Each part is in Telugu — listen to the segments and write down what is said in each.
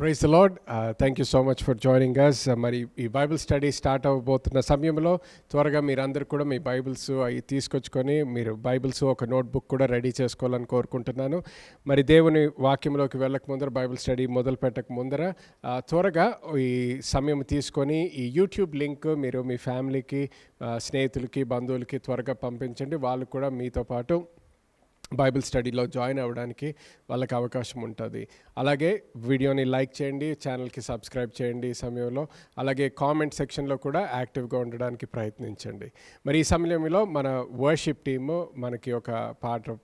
Praise the lord. Thank you so much for joining us. మరి ఈ బైబిల్ స్టడీ స్టార్ట్ అవ్వబోతున్న సమయంలో త్వరగా మీరందరూ కూడా మీ బైబిల్స్ అవి తీసుకొచ్చుకొని మీరు బైబిల్స్ ఒక నోట్బుక్ కూడా రెడీ చేసుకోవాలని కోరుకుంటున్నాను. మరి దేవుని వాక్యంలోకి వెళ్ళక ముందర, బైబిల్ స్టడీ మొదలు పెట్టక ముందర త్వరగా ఈ సమయం తీసుకొని ఈ యూట్యూబ్ లింక్ మీరు మీ ఫ్యామిలీకి, స్నేహితులకి, బంధువులకి త్వరగా పంపించండి. వాళ్ళు కూడా మీతో పాటు బైబిల్ స్టడీలో జాయిన్ అవ్వడానికి వాళ్ళకి అవకాశం ఉంటుంది. అలాగే వీడియోని లైక్ చేయండి, ఛానల్కి సబ్స్క్రైబ్ చేయండి ఈ సమయంలో. అలాగే కామెంట్ సెక్షన్లో కూడా యాక్టివ్గా ఉండడానికి ప్రయత్నించండి. మరి ఈ సమయంలో మన వర్షిప్ టీము మనకి ఒక పాట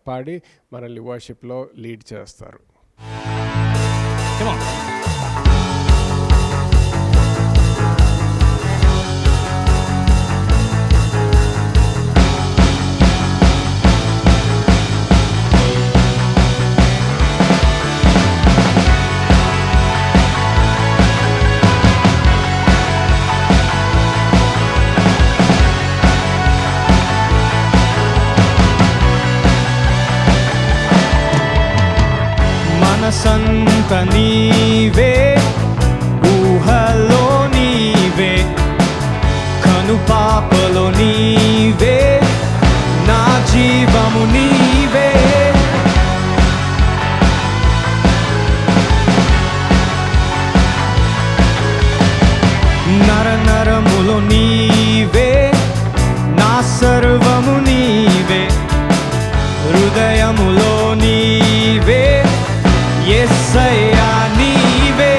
పాడి మనల్ని వర్షిప్లో లీడ్ చేస్తారు. మనసంత నీవే, ఊహలో నీవే, కనుపాపలో నీవే, నా జీవము నీవే. నరనరములో నీవే, నా సర్వము నీవే, హృదయములో నీవే, యేసయ్యా నీవే.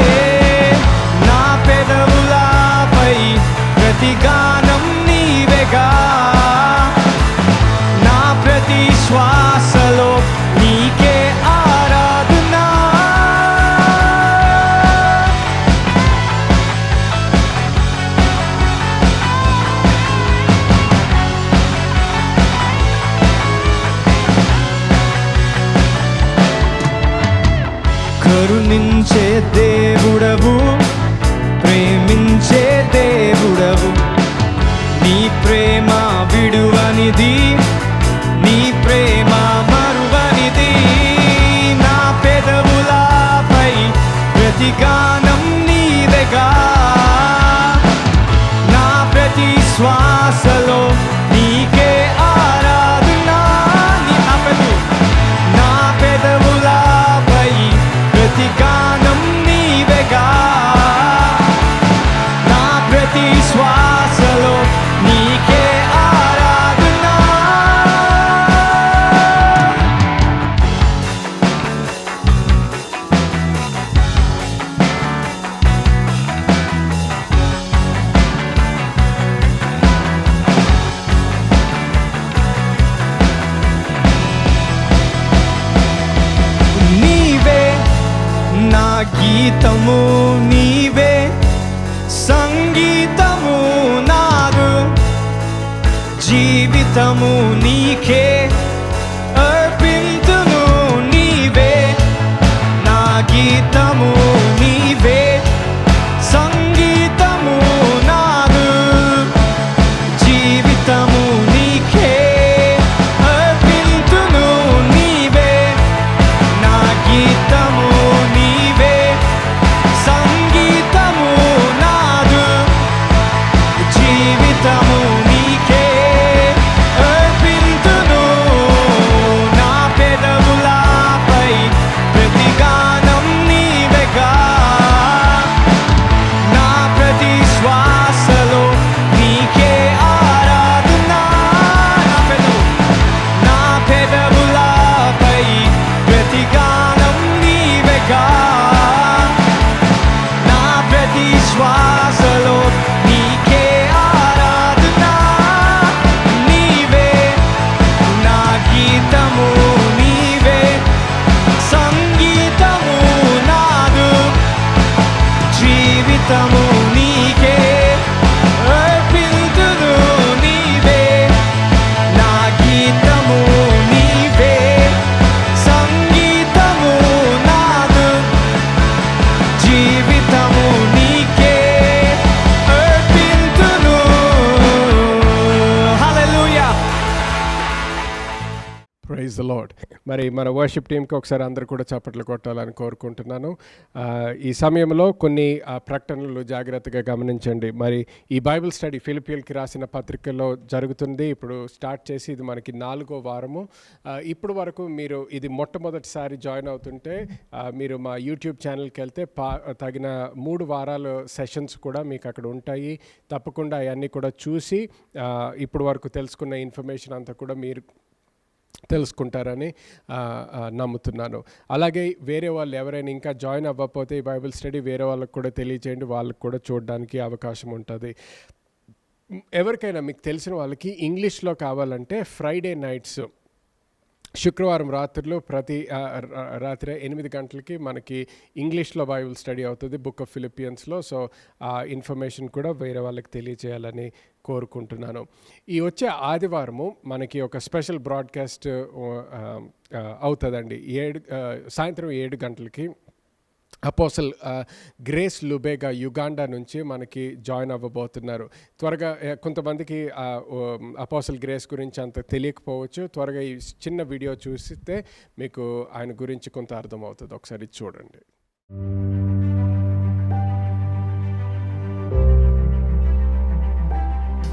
నా పెదవులపై ప్రతిగానం నీవేగా, నా ప్రతి శ్వాసలో నీకే ఆరాధనా. కరుణించే దేవుడవు, ప్రేమించే దేవుడవు, నీ ప్రేమ విడువనిది, నీ ప్రేమ మరువనిది. నా పెదవులపై ప్రతిగానం నీవేగా, నా ప్రతి శ్వాసలో నీకే ఆరాధనా. నా పెదవులపై ప్రతిగానం నీవేగా, నా ప్రతి శ్వాసలో నీకే ఆరాధనా. నీవే నా గీతము, నీవే సంగీతము నాదు, జీవితము నీకే అర్పింతును. నీవే నా గీతము, నీవే సంగీతము నాదు, జీవితము నీకే అర్పింతును. నీవే నా గీతము, నీవే సంగీతము నాదు, జీవితము నీకే అర్పింతును. మరి మన వర్షిప్ టీంకి ఒకసారి అందరూ కూడా చప్పట్లు కొట్టాలని కోరుకుంటున్నాను. ఈ సమయంలో కొన్ని ప్రకటనలు జాగ్రత్తగా గమనించండి. మరి ఈ బైబిల్ స్టడీ ఫిలిప్పీయులకి రాసిన పత్రికలో జరుగుతుంది. ఇప్పుడు స్టార్ట్ చేసి ఇది మనకి 4వ వారము. ఇప్పుడు వరకు మీరు ఇది మొట్టమొదటిసారి జాయిన్ అవుతుంటే మీరు మా యూట్యూబ్ ఛానల్కి వెళ్తే తగిన 3 వారాల సెషన్స్ కూడా మీకు అక్కడ ఉంటాయి. తప్పకుండా అవన్నీ కూడా చూసి ఇప్పుడు వరకు తెలుసుకున్న ఇన్ఫర్మేషన్ అంతా కూడా మీరు తెలుసుకుంటారని నమ్ముతున్నాను. అలాగే వేరే వాళ్ళు ఎవరైనా ఇంకా జాయిన్ అవ్వకపోతే ఈ బైబిల్ స్టడీ వేరే వాళ్ళకు కూడా తెలియజేయండి, వాళ్ళకు కూడా చూడడానికి అవకాశం ఉంటుంది. ఎవరికైనా మీకు తెలిసిన వాళ్ళకి ఇంగ్లీష్లో కావాలంటే ఫ్రైడే నైట్స్ శుక్రవారం రాత్రులు ప్రతి రాత్రి 8 గంటలకి మనకి ఇంగ్లీష్లో బైబిల్ స్టడీ అవుతుంది బుక్ ఆఫ్ ఫిలిపియన్స్లో. సో ఆ ఇన్ఫర్మేషన్ కూడా వేరే వాళ్ళకి తెలియజేయాలని కోరుకుంటున్నాను. ఈ వచ్చే ఆదివారము మనకి ఒక స్పెషల్ బ్రాడ్కాస్ట్ అవుతుందండి. సాయంత్రం 7 గంటలకి అపోసల్ గ్రేస్ లుబేగా యుగాండా నుంచి మనకి జాయిన్ అవ్వబోతున్నారు. త్వరగా కొంతమందికి అపోసల్ గ్రేస్ గురించి అంత తెలియకపోవచ్చు. త్వరగా ఈ చిన్న వీడియో చూస్తే మీకు ఆయన గురించి కొంత అర్థమవుతుంది. ఒకసారి చూడండి.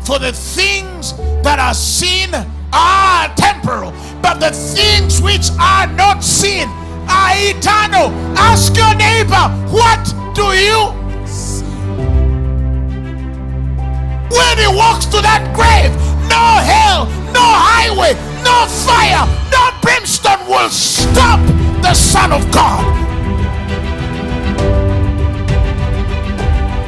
For the things that are seen are temporal, but the things which are not seen are eternal. Ask your neighbor, what do you see? When he walks to that grave, no hell, no highway, no fire, no brimstone will stop the Son of God.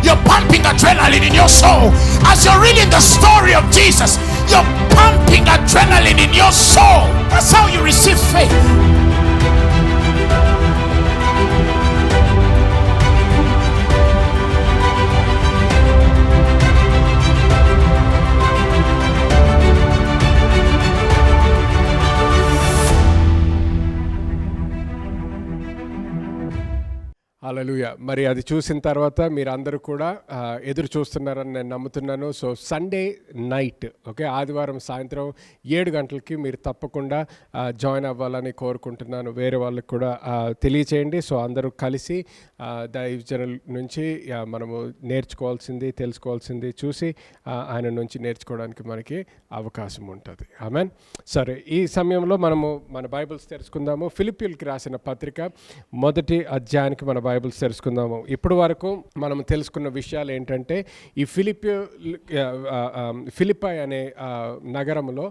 You're pumping adrenaline in your soul as you're reading the story of Jesus. You're pumping adrenaline in your soul. That's how you receive faith. హల్లెలూయా. మరి అది చూసిన తర్వాత మీరు అందరూ కూడా ఎదురు చూస్తున్నారని నేను నమ్ముతున్నాను. సో సండే నైట్, ఓకే, ఆదివారం సాయంత్రం 7 గంటలకి మీరు తప్పకుండా జాయిన్ అవ్వాలని కోరుకుంటున్నాను. వేరే వాళ్ళకి కూడా తెలియచేయండి. సో అందరూ కలిసి దైవజనుల నుంచి మనము నేర్చుకోవాల్సింది, తెలుసుకోవాల్సింది చూసి ఆయన నుంచి నేర్చుకోవడానికి మనకి అవకాశం ఉంటుంది. ఆమెన్. సరే, ఈ సమయంలో మనము మన బైబిల్స్ తెరుచుకుందాము. ఫిలిప్పీయులకి రాసిన పత్రిక 1వ అధ్యాయానికి మన బైబిల్స్ తెరుచుకుందాము. ఇప్పటి వరకు మనం తెలుసుకున్న విషయాలు ఏంటంటే ఈ ఫిలిప్పై అనే నగరంలో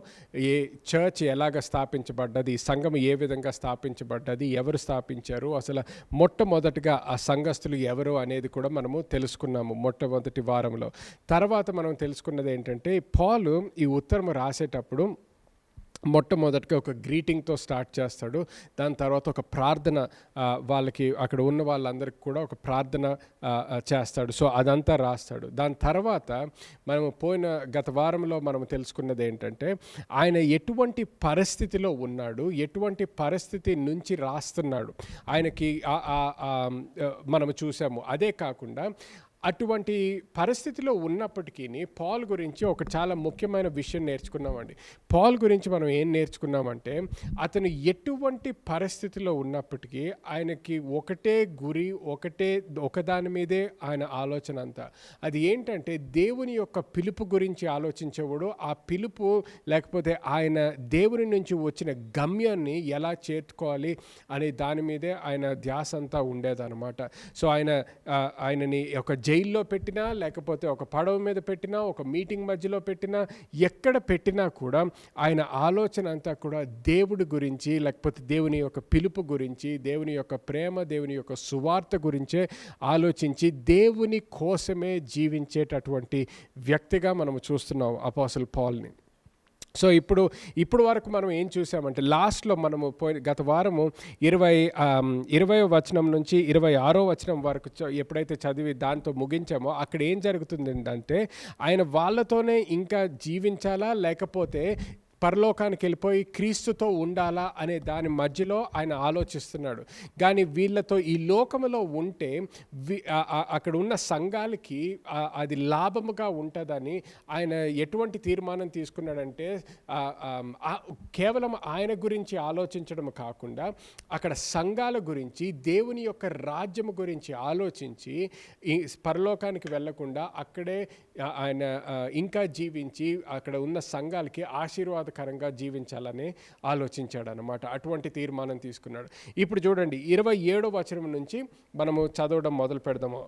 ఏ చర్చ్ ఎలాగ స్థాపించబడ్డది, ఈ సంఘం ఏ విధంగా స్థాపించబడ్డది, ఎవరు స్థాపించారు, అసలు మొట్టమొదటిగా ఆ సంఘస్థులు ఎవరు అనేది కూడా మనము తెలుసుకున్నాము మొట్టమొదటి వారంలో. తర్వాత మనం తెలుసుకున్నది ఏంటంటే పౌలు ఈ ఉత్తరము రాసేటప్పుడు మొట్టమొదటిగా ఒక గ్రీటింగ్తో స్టార్ట్ చేస్తాడు. దాని తర్వాత ఒక ప్రార్థన, వాళ్ళకి అక్కడ ఉన్న వాళ్ళందరికీ కూడా ఒక ప్రార్థన చేస్తాడు. సో అదంతా రాస్తాడు. దాని తర్వాత మనము గత వారంలో మనం తెలుసుకున్నది ఏంటంటే ఆయన ఎటువంటి పరిస్థితిలో ఉన్నాడు, ఎటువంటి పరిస్థితి నుంచి రాస్తున్నాడు ఆయనకి మనము చూసాము. అదే కాకుండా అటువంటి పరిస్థితిలో ఉన్నప్పటికీ పౌలు గురించి ఒక చాలా ముఖ్యమైన విషయం నేర్చుకున్నామండి. పౌలు గురించి మనం ఏం నేర్చుకున్నామంటే అతను ఎటువంటి పరిస్థితిలో ఉన్నప్పటికీ ఆయనకి ఒకటే గురి, ఒకదాని మీదే ఆయన ఆలోచన అంతా. అది ఏంటంటే దేవుని యొక్క పిలుపు గురించి ఆలోచించేవాడు. ఆ పిలుపు లేకపోతే ఆయన దేవుని నుంచి వచ్చిన గమ్యాన్ని ఎలా చేర్చుకోవాలి అనే దాని మీదే ఆయన ధ్యాస అంతా ఉండేదన్నమాట. సో ఆయనని ఒక జైల్లో పెట్టినా, లేకపోతే ఒక పడవ మీద పెట్టినా, ఒక మీటింగ్ మధ్యలో పెట్టినా, ఎక్కడ పెట్టినా కూడా ఆయన ఆలోచన అంతా కూడా దేవుడి గురించి, లేకపోతే దేవుని యొక్క పిలుపు గురించి, దేవుని యొక్క ప్రేమ, దేవుని యొక్క సువార్త గురించే ఆలోచించి దేవుని కోసమే జీవించేటటువంటి వ్యక్తిగా మనం చూస్తున్నాం అపోస్తలు పౌల్ని. సో ఇప్పుడు వరకు మనం ఏం చూసామంటే లాస్ట్లో మనము గత వారము 20వ వచనం నుంచి 26వ వచనం వరకు ఎప్పుడైతే చదివి దాంతో ముగించామో అక్కడ ఏం జరుగుతుంది అంటే ఆయన వాళ్ళతోనే ఇంకా జీవించాలా, లేకపోతే పరలోకానికి వెళ్ళిపోయి క్రీస్తుతో ఉండాలా అనే దాని మధ్యలో ఆయన ఆలోచిస్తున్నాడు. కానీ వీళ్ళతో ఈ లోకములో ఉంటే అక్కడ ఉన్న సంఘాలకి అది లాభముగా ఉంటుందని ఆయన ఎటువంటి తీర్మానం తీసుకున్నాడంటే కేవలం ఆయన గురించి ఆలోచించడం కాకుండా అక్కడ సంఘాల గురించి, దేవుని యొక్క రాజ్యము గురించి ఆలోచించి పరలోకానికి వెళ్ళకుండా అక్కడే ఆయన ఇంకా జీవించి అక్కడ ఉన్న సంఘాలకి ఆశీర్వాదకరంగా జీవించాలని ఆలోచించాడు అన్నమాట. అటువంటి తీర్మానం తీసుకున్నాడు. ఇప్పుడు చూడండి 27వ వచనం నుంచి మనము చదవడం మొదలు పెడదాము.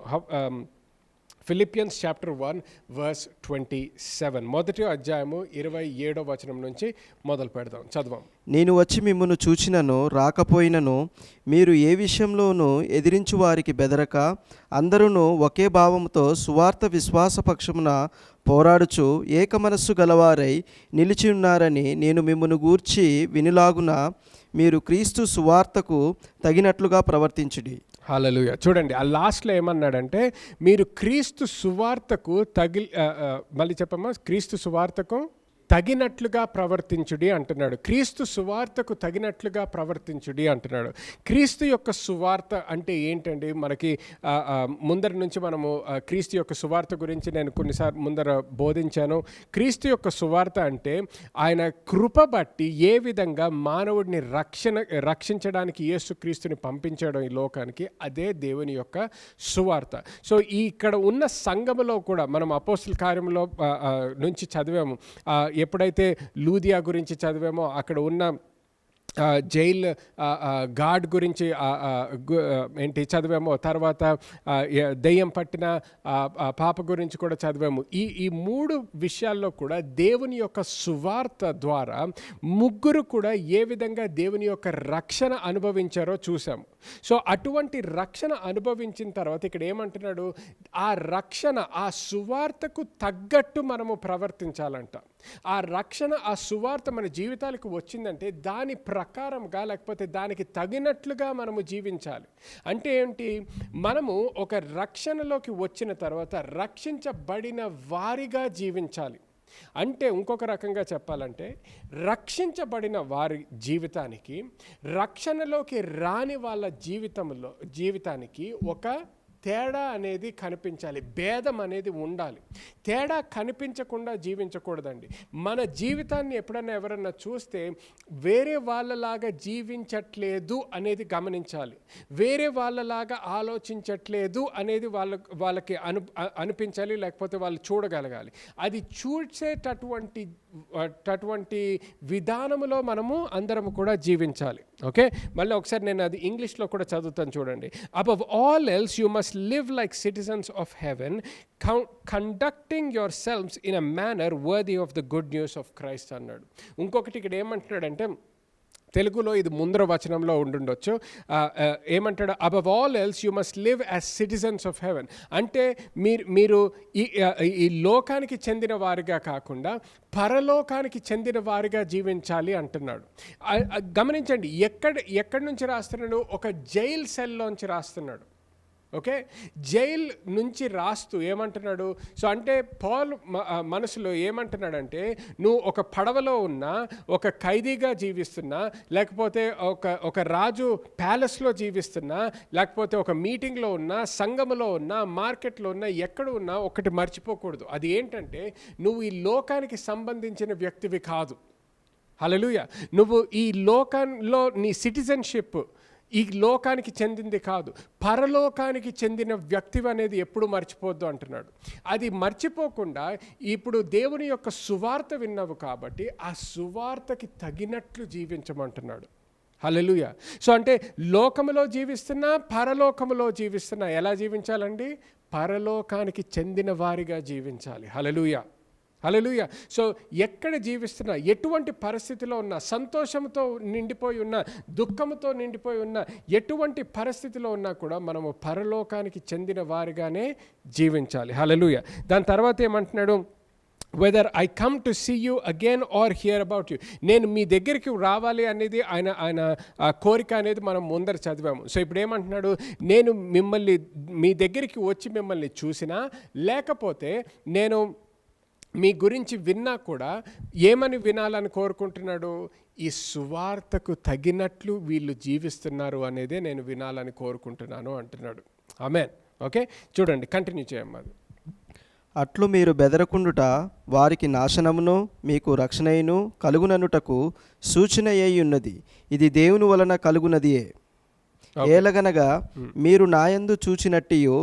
ఫిలిపియన్స్ చాప్టర్ 1 వర్స్ 27, మొదటి అధ్యాయము 27వ వచనం నుంచి మొదలు పెడదాం. చదవం. నేను వచ్చి మిమ్మును చూచినను రాకపోయినను మీరు ఏ విషయంలోనూ ఎదిరించు వారికి బెదరక అందరూ ఒకే భావముతో సువార్త విశ్వాస పక్షమున పోరాడుచు ఏక మనస్సు గలవారై నిలిచి ఉన్నారని నేను మిమ్మును గూర్చి వినులాగున మీరు క్రీస్తు సువార్తకు తగినట్లుగా ప్రవర్తించుడి. హల్లెలూయా. చూడండి, ఆ లాస్ట్లో ఏమన్నాడంటే మీరు క్రీస్తు సువార్తకు మళ్ళీ చెప్పమ్మా, క్రీస్తు సువార్తకు తగినట్లుగా ప్రవర్తించుడి అంటున్నాడు. క్రీస్తు సువార్తకు తగినట్లుగా ప్రవర్తించుడి అంటున్నాడు. క్రీస్తు యొక్క సువార్త అంటే ఏంటండి? మనకి ముందర నుంచి మనము క్రీస్తు యొక్క సువార్త గురించి నేను కొన్నిసార్లు ముందర బోధించాను. క్రీస్తు యొక్క సువార్త అంటే ఆయన కృప బట్టి ఏ విధంగా మానవుడిని రక్షించడానికి యేసుక్రీస్తుని పంపించాడు ఈ లోకానికి, అదే దేవుని యొక్క సువార్త. సో ఇక్కడ ఉన్న సంఘములో కూడా మనం అపోస్తల కార్యములో నుంచి చదివాము. ఎప్పుడైతే లూదియా గురించి చదివామో అక్కడ ఉన్న జైల్ గార్డ్ గురించి చదివాము. తర్వాత దెయ్యం పట్టిన పాప గురించి కూడా చదివాము. ఈ మూడు విషయాల్లో కూడా దేవుని యొక్క సువార్త ద్వారా ముగ్గురు కూడా ఏ విధంగా దేవుని యొక్క రక్షణ అనుభవించారో చూసాము. సో అటువంటి రక్షణ అనుభవించిన తర్వాత ఇక్కడ ఏమంటున్నాడు? ఆ రక్షణ, ఆ సువార్తకు తగ్గట్టు మనము ప్రవర్తించాలంట. ఆ రక్షణ, ఆ సువార్త మన జీవితాలకు వచ్చిందంటే దాని ప్రకారంగా, లేకపోతే దానికి తగినట్లుగా మనము జీవించాలి. అంటే ఏంటి? మనము ఒక రక్షణలోకి వచ్చిన తర్వాత రక్షించబడిన వారిగా జీవించాలి. అంటే ఇంకొక రకంగా చెప్పాలంటే రక్షించబడిన వారి జీవితానికి, రక్షణలోకి రాని వాళ్ళ జీవితానికి ఒక తేడా అనేది కనిపించాలి, భేదం అనేది ఉండాలి. తేడా కనిపించకుండా జీవించకూడదండి. మన జీవితాన్ని ఎప్పుడైనా ఎవరన్నా చూస్తే వేరే వాళ్ళలాగా జీవించట్లేదు అనేది గమనించాలి. వేరే వాళ్ళలాగా ఆలోచించట్లేదు అనేది వాళ్ళకి అనిపించాలి, లేకపోతే వాళ్ళు చూడగలగాలి. అది చూసేటటువంటి విధానంలో మనము అందరం కూడా జీవించాలి. ఓకే, మళ్ళీ ఒకసారి నేను అది ఇంగ్లీష్లో కూడా చదువుతాను చూడండి. Above all else you must live like citizens of heaven, conducting yourselves in a manner worthy of the good news of Christ అన్నాడు. ఇంకొకటి ఇక్కడ ఏమంటున్నాడంటే, తెలుగులో ఇది ముందర వచనంలో ఉండుండొచ్చు. ఏమంటాడు? Above all else you must live as citizens of haven. అంటే మీరు ఈ లోకానికి చెందిన వారిగా కాకుండా పరలోకానికి చెందిన వారిగా జీవించాలి అంటున్నాడు. గమనించండి, ఎక్కడి నుంచి రాస్తున్నాడు? ఒక జైల్ సెల్లోంచి రాస్తున్నాడు. ఓకే, జైల్ నుంచి రాస్తూ ఏమంటున్నాడు? సో అంటే పౌలు మనసులో ఏమంటున్నాడంటే, నువ్వు ఒక పడవలో ఉన్నా, ఒక ఖైదీగా జీవిస్తున్నా, లేకపోతే ఒక రాజు ప్యాలెస్లో జీవిస్తున్నా, లేకపోతే ఒక మీటింగ్లో ఉన్నా, సంఘములో ఉన్నా, మార్కెట్లో ఉన్నా, ఎక్కడ ఉన్నా ఒకటి మర్చిపోకూడదు. అది ఏంటంటే నువ్వు ఈ లోకానికి సంబంధించిన వ్యక్తివి కాదు. హల్లెలూయా. నువ్వు ఈ లోకంలో నీ సిటిజన్షిప్ ఈ లోకానికి చెందింది కాదు, పరలోకానికి చెందిన వ్యక్తి అనేది ఎప్పుడు మర్చిపోద్దు అంటున్నాడు. అది మర్చిపోకుండా ఇప్పుడు దేవుని యొక్క సువార్త విన్నావు కాబట్టి ఆ సువార్తకి తగినట్లు జీవించమంటున్నాడు. హల్లెలూయా. సో అంటే లోకములో జీవిస్తున్నా, పరలోకములో జీవిస్తున్నా ఎలా జీవించాలండి? పరలోకానికి చెందిన వారిగా జీవించాలి. హల్లెలూయా, హల్లెలూయా. సో ఎక్కడ జీవిస్తున్నా, ఎటువంటి పరిస్థితిలో ఉన్నా, సంతోషంతో నిండిపోయి ఉన్నా, దుఃఖంతో నిండిపోయి ఉన్నా, ఎటువంటి పరిస్థితిలో ఉన్నా కూడా మనము పరలోకానికి చెందిన వారిగానే జీవించాలి. హల్లెలూయా. దాని తర్వాత ఏమంటున్నాడు? Whether I come to see you again or hear about you. నేను మీ దగ్గరికి రావాలి అనేది ఆయన కోరిక అనేది మనం ముందర చదివాము. సో ఇప్పుడు ఏమంటున్నాడు? నేను మీ దగ్గరికి వచ్చి మిమ్మల్ని చూసినా, లేకపోతే నేను మీ గురించి విన్నా కూడా ఏమని వినాలని కోరుకుంటున్నాడు? ఈ సువార్తకు తగినట్లు వీళ్ళు జీవిస్తున్నారు అనేదే నేను వినాలని కోరుకుంటున్నాను అంటున్నాడు. ఆమేన్. ఓకే, చూడండి, కంటిన్యూ చేయమ్మా. అట్లు మీరు బెదరకుండుట వారికి నాశనమును మీకు రక్షణయును కలుగుననుటకు సూచన అయి ఉన్నది. ఇది దేవుని వలన కలుగునదియే. ఏలగనగా మీరు నాయందు చూచినట్టియు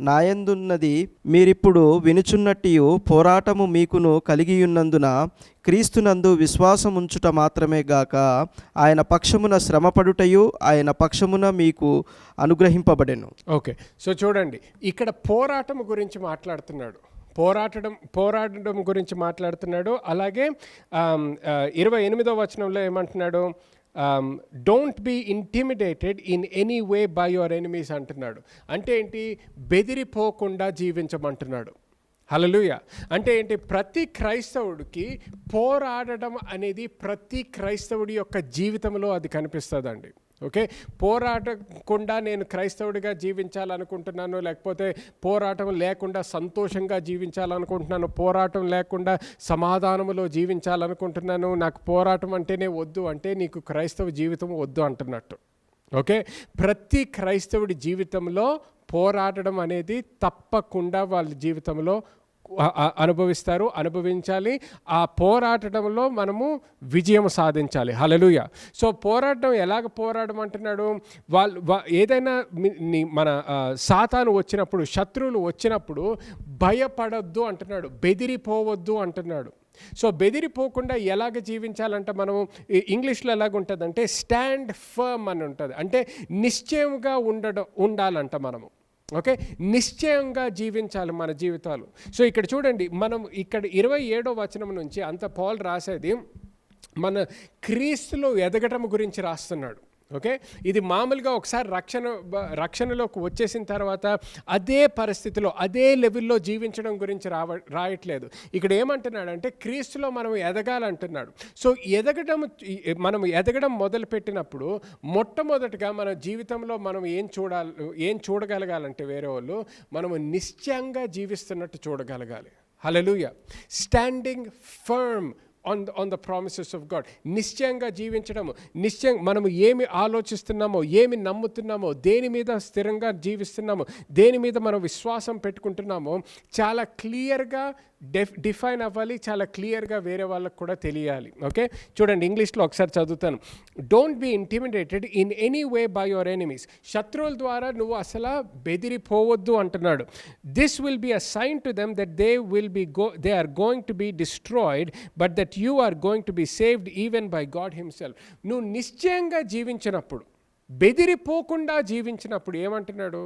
నాయందున్నది మీరిప్పుడు వినుచున్నట్టియు పోరాటము మీకును కలిగియున్నందున క్రీస్తునందు విశ్వాసముంచుట మాత్రమే గాక ఆయన పక్షమున శ్రమపడుటయు ఆయన పక్షమున మీకు అనుగ్రహింపబడెను. ఓకే, సో చూడండి, ఇక్కడ పోరాటం గురించి మాట్లాడుతున్నాడు. పోరాడడం గురించి మాట్లాడుతున్నాడు. అలాగే 28వ వచనంలో ఏమంటున్నాడు? Don't be intimidated in any way by your enemies అంటున్నాడు. అంటే ఏంటి? బెదిరిపోకుండా జీవించమంటున్నాడు. హల్లెలూయా. అంటే ఏంటి? ప్రతి క్రైస్తవుడికి పోరాడడం అనేది ప్రతి క్రైస్తవుడి యొక్క జీవితంలో అది కనిపిస్తుందండి. ఓకే, పోరాటకుండా నేను క్రైస్తవుడిగా జీవించాలనుకుంటున్నాను, లేకపోతే పోరాటం లేకుండా సంతోషంగా జీవించాలనుకుంటున్నాను, పోరాటం లేకుండా సమాధానంలో జీవించాలనుకుంటున్నాను, నాకు పోరాటం అంటేనే వద్దు అంటే నీకు క్రైస్తవ జీవితం వద్దు అంటున్నట్టు. ఓకే, ప్రతి క్రైస్తవుడి జీవితంలో పోరాడడం అనేది తప్పకుండా వాళ్ళ జీవితంలో అనుభవించాలి. ఆ పోరాటంలో మనము విజయం సాధించాలి. హల్లెలూయా. సో పోరాటం ఎలాగ పోరాడమంటున్నాడు? ఏదైనా మన సాతాను వచ్చినప్పుడు, శత్రువులు వచ్చినప్పుడు భయపడొద్దు అంటున్నాడు, బెదిరిపోవద్దు అంటున్నాడు. సో బెదిరిపోకుండా ఎలాగ జీవించాలంటే మనము ఇంగ్లీష్లో ఎలాగుంటుందంటే స్టాండ్ ఫర్మ్ అని ఉంటుంది. అంటే నిశ్చయంగా ఉండాలంట మనము. ఓకే, నిశ్చయంగా జీవించాలి మన జీవితాలు. సో ఇక్కడ చూడండి, మనం ఇక్కడ 27వ వచనం నుంచి అంత పౌలు రాసేది మన క్రీస్తులో ఎదగటం గురించి రాస్తున్నాడు. ఓకే, ఇది మామూలుగా ఒకసారి రక్షణలోకి వచ్చేసిన తర్వాత అదే పరిస్థితిలో అదే లెవెల్లో జీవించడం గురించి రాయట్లేదు. ఇక్కడ ఏమంటున్నాడంటే క్రీస్తులో మనం ఎదగాలంటున్నాడు. సో మనం ఎదగడం మొదలుపెట్టినప్పుడు మొట్టమొదటిగా మన జీవితంలో మనం ఏం చూడగలగాలంటే వేరే వాళ్ళు మనము నిశ్చయంగా జీవిస్తున్నట్టు చూడగలగాలి. Hallelujah. Standing firm on the promises of God. నిశ్చయంగా జీవించడము, మనము ఏమి ఆలోచిస్తున్నామో, ఏమి నమ్ముతున్నామో, దేని మీద స్థిరంగా జీవిస్తున్నామో, దేని మీద మనం విశ్వాసం పెట్టుకుంటున్నామో చాలా క్లియర్గా డిఫైన్ అవ్వాలి, చాలా క్లియర్గా వేరే వాళ్ళకు కూడా తెలియాలి. ఓకే, చూడండి, ఇంగ్లీష్లో ఒకసారి చదువుతాను. Don't be intimidated in any way by your enemies. శత్రువుల ద్వారా నువ్వు అసలు బెదిరిపోవద్దు అంటున్నాడు. This will be a sign to them that they are going to be destroyed but that you are going to be saved even by God himself. నువ్వు నిశ్చయంగా జీవించినప్పుడు, బెదిరిపోకుండా జీవించినప్పుడు ఏమంటున్నాడు?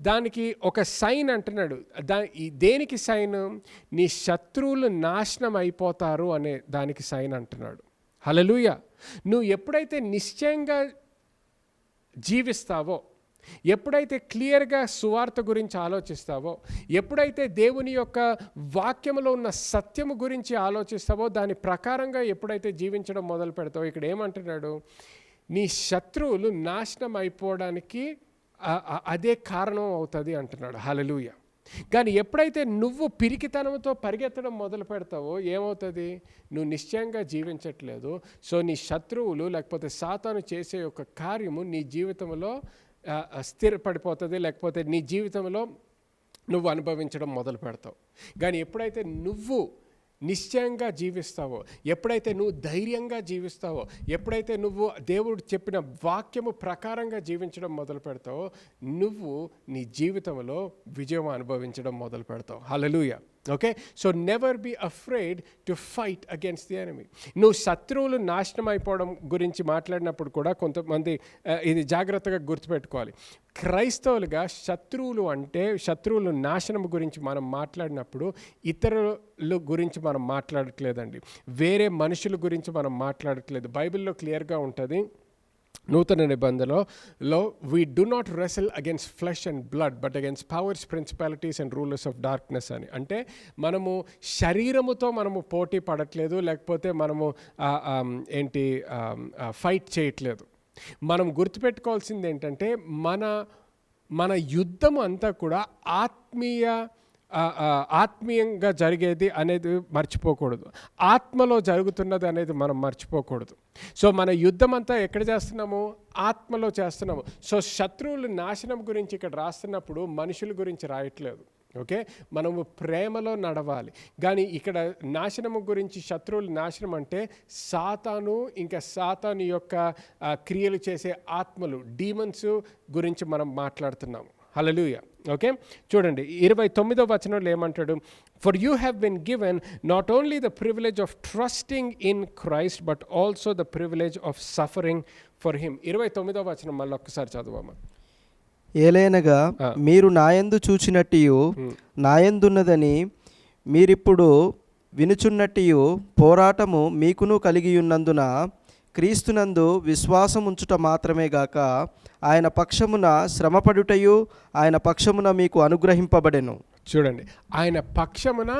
దానికి ఒక సైన్ అంటున్నాడు. దేనికి సైన్? నీ శత్రువులు నాశనం అయిపోతారు అనే దానికి సైన్ అంటున్నాడు. హల్లెలూయా. నువ్వు ఎప్పుడైతే నిశ్చయంగా జీవిస్తావో, ఎప్పుడైతే క్లియర్గా సువార్త గురించి ఆలోచిస్తావో, ఎప్పుడైతే దేవుని యొక్క వాక్యములో ఉన్న సత్యము గురించి ఆలోచిస్తావో, దాని ప్రకారంగా ఎప్పుడైతే జీవించడం మొదలు పెడతావో, ఇక్కడ ఏమంటున్నాడు? నీ శత్రువులు నాశనం అయిపోవడానికి అదే కారణం అవుతుంది అంటున్నాడు. హల్లెలూయా. కానీ ఎప్పుడైతే నువ్వు పిరికితనంతో పరిగెత్తడం మొదలు పెడతావో ఏమవుతుంది? నువ్వు నిశ్చయంగా జీవించట్లేదు. సో నీ శత్రువులు లేకపోతే సాతాను చేసే ఒక కార్యము నీ జీవితంలో స్థిరపడిపోతుంది, లేకపోతే నీ జీవితంలో నువ్వు అనుభవించడం మొదలు పెడతావు. కానీ ఎప్పుడైతే నువ్వు నిశ్చయంగా జీవిస్తావో, ఎప్పుడైతే నువ్వు ధైర్యంగా జీవిస్తావో, ఎప్పుడైతే నువ్వు దేవుడు చెప్పిన వాక్యము ప్రకారంగా జీవించడం మొదలు పెడతావో, నువ్వు నీ జీవితంలో విజయం అనుభవించడం మొదలు పెడతావు. Hallelujah. Okay, so never be afraid to fight against the enemy. నువ్వు శత్రువులు నాశనం అయిపోవడం గురించి మాట్లాడినప్పుడు కూడా కొంతమంది ఇది జాగ్రత్తగా గుర్తుపెట్టుకోవాలి. క్రైస్తవులుగా శత్రువులు నాశనం గురించి మనం మాట్లాడినప్పుడు ఇతరుల గురించి మనం మాట్లాడట్లేదండి, వేరే మనుషుల గురించి మనం మాట్లాడట్లేదు. బైబిల్లో క్లియర్గా ఉంటుంది, నూతన నిబంధనలో we do not రెసల్ against flesh and blood but against powers, principalities and rulers of darkness అని. అంటే మనము శరీరముతో మనము పోటీ పడట్లేదు, లేకపోతే మనము ఫైట్ చేయట్లేదు. మనం గుర్తుపెట్టుకోవాల్సింది ఏంటంటే మన యుద్ధం అంతా కూడా ఆత్మీయ ఆత్మీయంగా జరిగేది అనేది మర్చిపోకూడదు. ఆత్మలో జరుగుతున్నది అనేది మనం మర్చిపోకూడదు. సో మన యుద్ధం అంతా ఎక్కడ చేస్తున్నాము? ఆత్మలో చేస్తున్నాము. సో శత్రువుల నాశనం గురించి ఇక్కడ రాస్తున్నప్పుడు మనుషుల గురించి రాయట్లేదు. ఓకే, మనము ప్రేమలో నడవాలి. కానీ ఇక్కడ నాశనము గురించి, శత్రువుల నాశనం అంటే సాతాను, ఇంకా సాతాను యొక్క క్రియలు చేసే ఆత్మలు, డీమన్స్ గురించి మనం మాట్లాడుతున్నాము. హల్లెలూయా. ఓకే, చూడండి 29వ వచనంలో ఏమంటాడు? For you have been given not only the privilege of trusting in Christ but also the privilege of suffering for him. 29వ వచనం మళ్ళీ ఒక్కసారి చదువమ్మా. ఏలైనగా మీరు నాయందు చూచినట్టియు నాయందున్నదని మీరిప్పుడు వినుచున్నట్టియు పోరాటము మీకును కలిగియున్నందున క్రీస్తునందు విశ్వాసముంచుట మాత్రమే గాక ఆయన పక్షమున శ్రమపడుటయు ఆయన పక్షమున మీకు అనుగ్రహింపబడెను. చూడండి, ఆయన పక్షమున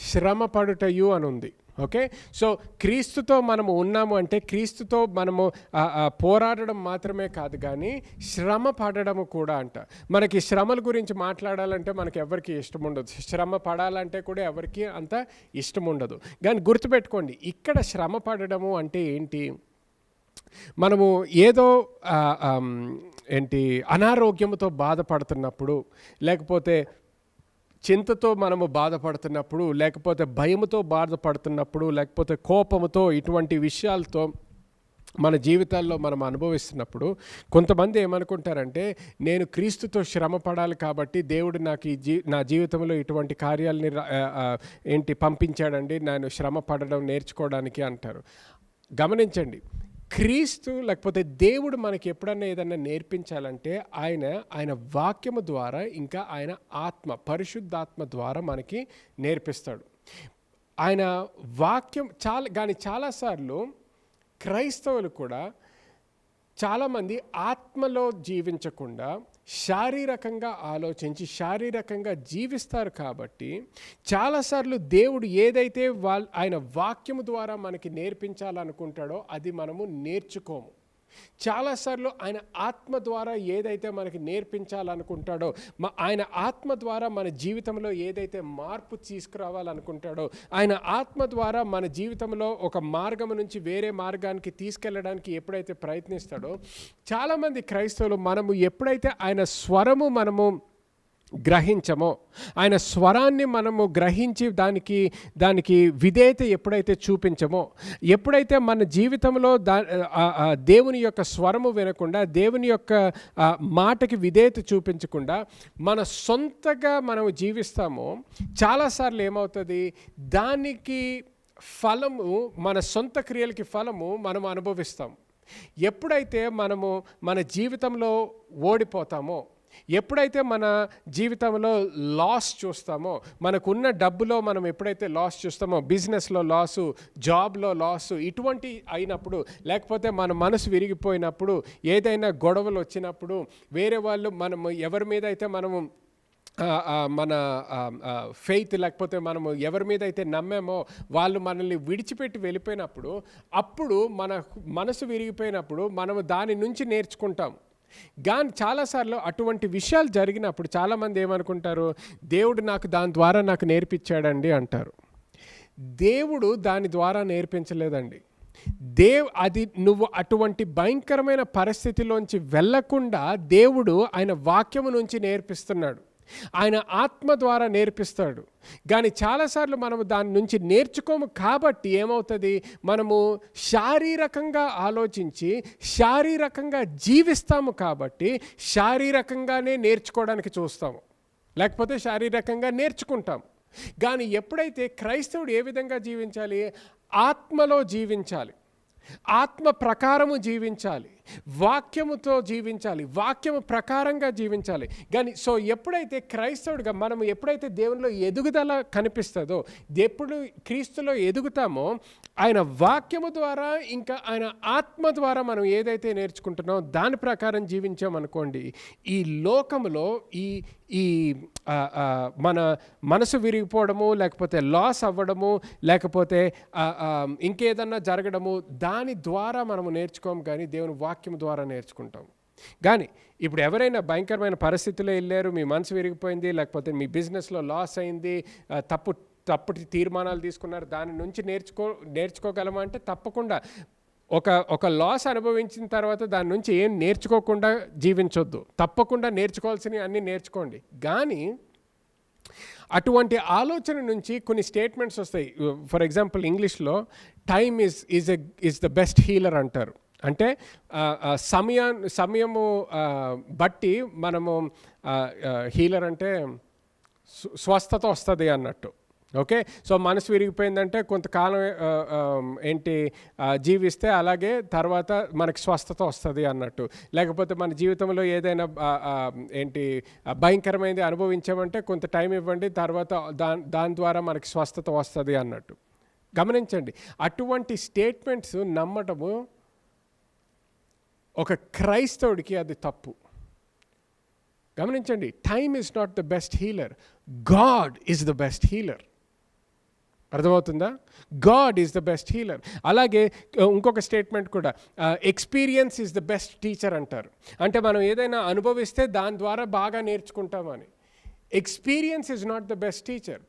శ్రమపడుటయు అని ఉంది. ఓకే, సో క్రీస్తుతో మనము ఉన్నాము అంటే క్రీస్తుతో మనము పోరాడడం మాత్రమే కాదు, కానీ శ్రమ పడడము కూడా అంట. మనకి శ్రమల గురించి మాట్లాడాలంటే మనకి ఎవరికి ఇష్టం ఉండదు, శ్రమ పడాలంటే కూడా ఎవరికి అంత ఇష్టం ఉండదు. కానీ గుర్తుపెట్టుకోండి, ఇక్కడ శ్రమ పడడము అంటే ఏంటి? మనము ఏదో అనారోగ్యంతో బాధపడుతున్నప్పుడు, లేకపోతే చింతతో మనము బాధపడుతున్నప్పుడు, లేకపోతే భయముతో బాధపడుతున్నప్పుడు, లేకపోతే కోపముతో, ఇటువంటి విషయాలతో మన జీవితాల్లో మనం అనుభవిస్తున్నప్పుడు కొంతమంది ఏమనుకుంటారంటే, నేను క్రీస్తుతో శ్రమ పడాలి కాబట్టి దేవుడు నాకు నా జీవితంలో ఇటువంటి కార్యాలని పంపించాడండి, నేను శ్రమ పడడం నేర్చుకోవడానికి అంటారు. గమనించండి, క్రీస్తు లేకపోతే దేవుడు మనకి ఎప్పుడన్నా ఏదన్నా నేర్పించాలంటే ఆయన వాక్యము ద్వారా, ఇంకా ఆయన ఆత్మ, పరిశుద్ధాత్మ ద్వారా మనకి నేర్పిస్తాడు. ఆయన వాక్యం చాలాసార్లు క్రైస్తవులు కూడా చాలామంది ఆత్మలో జీవించకుండా శారీరకంగా ఆలోచించి శారీరకంగా జీవిస్తారు. కాబట్టి చాలాసార్లు దేవుడు ఏదైతే ఆయన వాక్యము ద్వారా మనకి నేర్పించాలనుకుంటాడో అది మనము నేర్చుకోము. చాలాసార్లు ఆయన ఆత్మ ద్వారా ఏదైతే మనకి నేర్పించాలనుకుంటాడో, ఆయన ఆత్మ ద్వారా మన జీవితంలో ఏదైతే మార్పు తీసుకురావాలనుకుంటాడో, ఆయన ఆత్మ ద్వారా మన జీవితంలో ఒక మార్గం నుంచి వేరే మార్గానికి తీసుకెళ్ళడానికి ఎప్పుడైతే ప్రయత్నిస్తాడో, చాలామంది క్రైస్తవులు మనము ఎప్పుడైతే ఆయన స్వరము మనము గ్రహించమో, ఆయన స్వరాన్ని మనము గ్రహించి దానికి విధేయత ఎప్పుడైతే చూపించమో, ఎప్పుడైతే మన జీవితంలో దేవుని యొక్క స్వరము వినకుండా, దేవుని యొక్క మాటకి విధేయత చూపించకుండా మన సొంతగా మనము జీవిస్తామో, చాలాసార్లు ఏమవుతుంది, దానికి ఫలము, మన సొంత క్రియలకి ఫలము మనం అనుభవిస్తాం. ఎప్పుడైతే మనము మన జీవితంలో ఓడిపోతామో, ఎప్పుడైతే మన జీవితంలో లాస్ చూస్తామో, మనకున్న డబ్బులో మనం ఎప్పుడైతే లాస్ చూస్తామో, బిజినెస్లో లాసు, జాబ్లో లాసు, ఇటువంటి అయినప్పుడు, లేకపోతే మన మనసు విరిగిపోయినప్పుడు, ఏదైనా గొడవలు వచ్చినప్పుడు, వేరే వాళ్ళు మనము ఎవరి మీద అయితే మనము మన ఫెయిత్, లేకపోతే మనము ఎవరి మీద అయితే నమ్మామో వాళ్ళు మనల్ని విడిచిపెట్టి వెళ్ళిపోయినప్పుడు, అప్పుడు మన మనసు విరిగిపోయినప్పుడు మనము దాని నుంచి నేర్చుకుంటాం. కానీ చాలాసార్లు అటువంటి విషయాలు జరిగినప్పుడు చాలామంది ఏమనుకుంటారు, దేవుడు దాని ద్వారా నాకు నేర్పించాడండి అంటారు. దేవుడు దాని ద్వారా నేర్పించలేదండి. అది నువ్వు అటువంటి భయంకరమైన పరిస్థితిలోంచి వెళ్ళకుండా దేవుడు ఆయన వాక్యము నుంచి నేర్పిస్తున్నాడు, ఆయన ఆత్మ ద్వారా నేర్పిస్తాడు. కానీ చాలాసార్లు మనము దాని నుంచి నేర్చుకోము. కాబట్టి ఏమవుతుంది, మనము శారీరకంగా ఆలోచించి శారీరకంగా జీవిస్తాము. కాబట్టి శారీరకంగానే నేర్చుకోవడానికి చూస్తాము, లేకపోతే శారీరకంగా నేర్చుకుంటాం. కానీ ఎప్పుడైతే క్రైస్తవుడు ఏ విధంగా జీవించాలి, ఆత్మలో జీవించాలి, ఆత్మ ప్రకారము జీవించాలి, వాక్యముతో జీవించాలి, వాక్యము ప్రకారంగా జీవించాలి. కానీ ఎప్పుడైతే క్రైస్తవుడిగా మనము ఎప్పుడైతే దేవునిలో ఎదుగుదల కనిపిస్తుందో, ఎప్పుడు క్రీస్తులో ఎదుగుతామో, ఆయన వాక్యము ద్వారా ఇంకా ఆయన ఆత్మ ద్వారా మనం ఏదైతే నేర్చుకుంటున్నామో దాని ప్రకారం జీవించామనుకోండి, ఈ లోకములో ఈ మన మనసు విరిగిపోవడము, లేకపోతే లాస్ అవ్వడము, లేకపోతే ఇంకేదన్నా జరగడము, దాని ద్వారా మనము నేర్చుకోము, కానీ దేవుని వాక్యం ద్వారా నేర్చుకుంటాం. కానీ ఇప్పుడు ఎవరైనా భయంకరమైన పరిస్థితుల్లో వెళ్ళారు, మీ మనసు విరిగిపోయింది, లేకపోతే మీ బిజినెస్లో లాస్ అయింది, తప్పుడు తీర్మానాలు తీసుకున్నారు, దాని నుంచి నేర్చుకోగలమా అంటే తప్పకుండా. ఒక లాస్ అనుభవించిన తర్వాత దాని నుంచి ఏం నేర్చుకోకుండా జీవించొద్దు. తప్పకుండా నేర్చుకోవాల్సినవి అన్నీ నేర్చుకోండి. కానీ అటువంటి ఆలోచన నుంచి కొన్ని స్టేట్మెంట్స్ వస్తాయి. ఫర్ ఎగ్జాంపుల్ ఇంగ్లీష్లో time is the best healer అంటారు. అంటే సమయము బట్టి మనము హీలర్ అంటే స్వస్థత వస్తుంది అన్నట్టు. ఓకే, సో మనసు విరిగిపోయిందంటే కొంతకాలం జీవిస్తే అలాగే తర్వాత మనకి స్వస్థత వస్తుంది అన్నట్టు. లేకపోతే మన జీవితంలో ఏదైనా భయంకరమైనది అనుభవించామంటే కొంత టైం ఇవ్వండి, తర్వాత దాని ద్వారా మనకి స్వస్థత వస్తుంది అన్నట్టు. గమనించండి, అటువంటి స్టేట్మెంట్స్ నమ్మటము ఒక క్రైస్తవుడికి అది తప్పు. గమనించండి, time is not the best healer, God is the best healer. అర్థమవుతుందా? God is the best healer. అలాగే ఇంకొక స్టేట్మెంట్ కూడా, experience is the best teacher అంటారు. అంటే మనం ఏదైనా అనుభవిస్తే దాని ద్వారా బాగా నేర్చుకుంటామని. Experience is not the best teacher,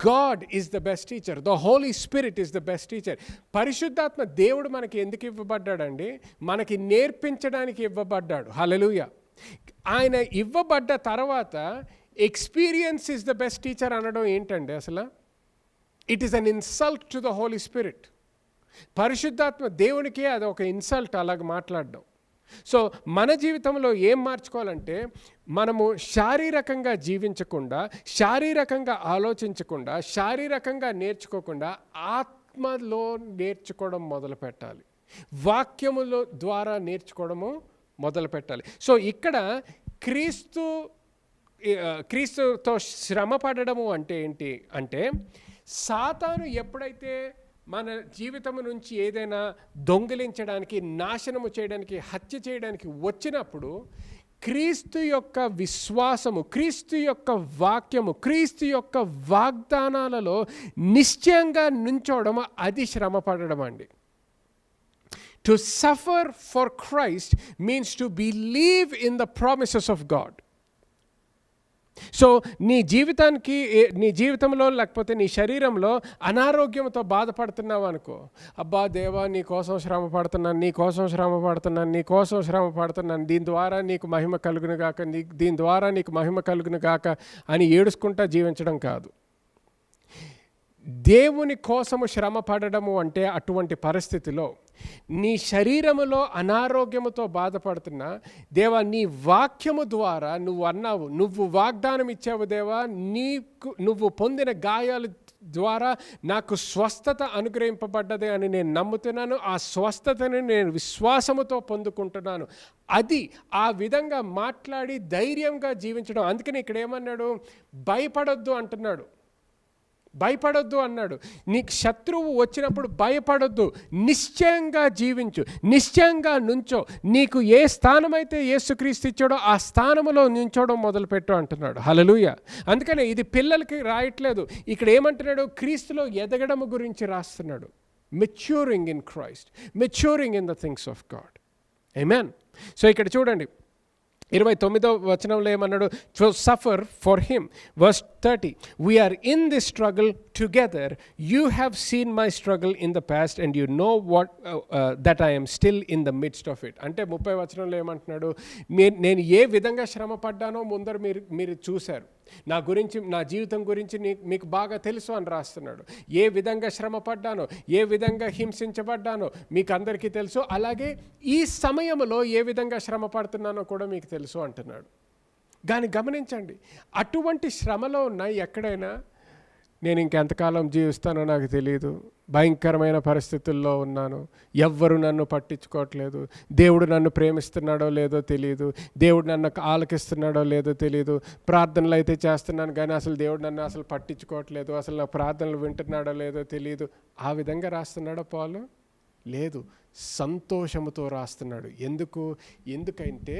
God is the best teacher. The Holi Spirit is the best teacher. పరిశుద్ధాత్మ దేవుడు మనకి ఎందుకు ఇవ్వబడ్డాడండి? మనకి నేర్పించడానికి ఇవ్వబడ్డాడు. హల్లెలూయా. ఆయన ఇవ్వబడ్డ తర్వాత experience is the best teacher అనడం ఏంటండి అసలు? It is an insult to the Holi spirit. పరిశుద్ధాత్మ దేవునికే అది ఒక ఇన్సల్ట్ అలాగ మాట్లాడడం. సో మన జీవితంలో ఏం మార్చుకోవాలంటే, మనము శారీరకంగా జీవించకుండా, శారీరకంగా ఆలోచించకుండా, శారీరకంగా నేర్చుకోకుండా ఆత్మలో నేర్చుకోవడం మొదలు పెట్టాలి. వాక్యముల ద్వారా నేర్చుకోవడము మొదలు పెట్టాలి. సో ఇక్కడ క్రీస్తుతో శ్రమ పడడము అంటే ఏంటి అంటే, సాతాను ఎప్పుడైతే మన జీవితం నుంచి ఏదైనా దొంగిలించడానికి, నాశనము చేయడానికి, హత్య చేయడానికి వచ్చినప్పుడు క్రీస్తు యొక్క విశ్వాసము, క్రీస్తు యొక్క వాక్యము, క్రీస్తు యొక్క వాగ్దానాలలో నిశ్చయంగా నుంచోవడం, అది శ్రమ పడడం అండి. To suffer for Christ means to believe in the promises of God. So నీ జీవితంలో లేకపోతే నీ శరీరంలో అనారోగ్యంతో బాధపడుతున్నావు అనుకో, అబ్బా దేవా నీ కోసం శ్రమ పడుతున్నాను, దీని ద్వారా నీకు మహిమ కలుగును గాక అని ఏడుచుకుంటా జీవించడం కాదు. దేవుని కోసము శ్రమ పడడము అంటే అటువంటి పరిస్థితిలో నీ శరీరములో అనారోగ్యముతో బాధపడుతున్నా, దేవా నీ వాక్యము ద్వారా నువ్వు అన్నావు, నువ్వు వాగ్దానం ఇచ్చావు దేవా, నువ్వు పొందిన గాయాల ద్వారా నాకు స్వస్థత అనుగ్రహింపబడ్డదే అని నేను నమ్ముతున్నాను. ఆ స్వస్థతని నేను విశ్వాసముతో పొందుకుంటున్నాను. అది ఆ విధంగా మాట్లాడి ధైర్యంగా జీవించడం. అందుకని ఇక్కడ ఏమన్నాడు? భయపడొద్దు అంటున్నాడు. భయపడొద్దు అన్నాడు. నీకు శత్రువు వచ్చినప్పుడు భయపడొద్దు, నిశ్చయంగా జీవించు, నిశ్చయంగా నుంచో. నీకు ఏ స్థానమైతే యేసుక్రీస్తు ఇచ్చాడో ఆ స్థానంలో నుంచోవడం మొదలుపెట్టు అంటున్నాడు. హల్లెలూయా. అందుకనే ఇది పిల్లలకి రాయట్లేదు. ఇక్కడ ఏమంటున్నాడు? క్రీస్తులో ఎదగడం గురించి రాస్తున్నాడు. Maturing in Christ, maturing in the things of God. ఆమేన్. సో ఇక్కడ చూడండి 29వ వచనంలో ఏమన్నాడు? To suffer for him. Verse 30, we are in this struggle together, you have seen my struggle in the past and you know what that I'm still in the midst of it. అంటే 30వ వచనంలో ఏమంటున్నాడు? నేను ఏ విధంగా శ్రమ పడ్డానో ముందర మీరు చూశారు. నా జీవితం గురించి మీకు బాగా తెలుసు అని రాస్తున్నాడు. ఏ విధంగా శ్రమ పడ్డానో, ఏ విధంగా హింసించబడ్డానో మీకు అందరికీ తెలుసు. అలాగే ఈ సమయంలో ఏ విధంగా శ్రమ పడుతున్నానో కూడా మీకు తెలుసు అంటున్నాడు. కానీ గమనించండి, అటువంటి శ్రమలో ఉన్న ఎక్కడైనా నేను ఇంకెంతకాలం జీవిస్తానో నాకు తెలియదు, భయంకరమైన పరిస్థితుల్లో ఉన్నాను, ఎవ్వరు నన్ను పట్టించుకోవట్లేదు, దేవుడు నన్ను ప్రేమిస్తున్నాడో లేదో తెలియదు, దేవుడు నన్ను ఆలకిస్తున్నాడో లేదో తెలియదు, ప్రార్థనలు అయితే చేస్తున్నాను కానీ అసలు దేవుడు నన్ను అసలు పట్టించుకోవట్లేదు, అసలు నా ప్రార్థనలు వింటున్నాడో లేదో తెలియదు. ఆ విధంగా రాస్తున్నాడో పౌలు? లేదు, సంతోషముతో రాస్తున్నాడు. ఎందుకంటే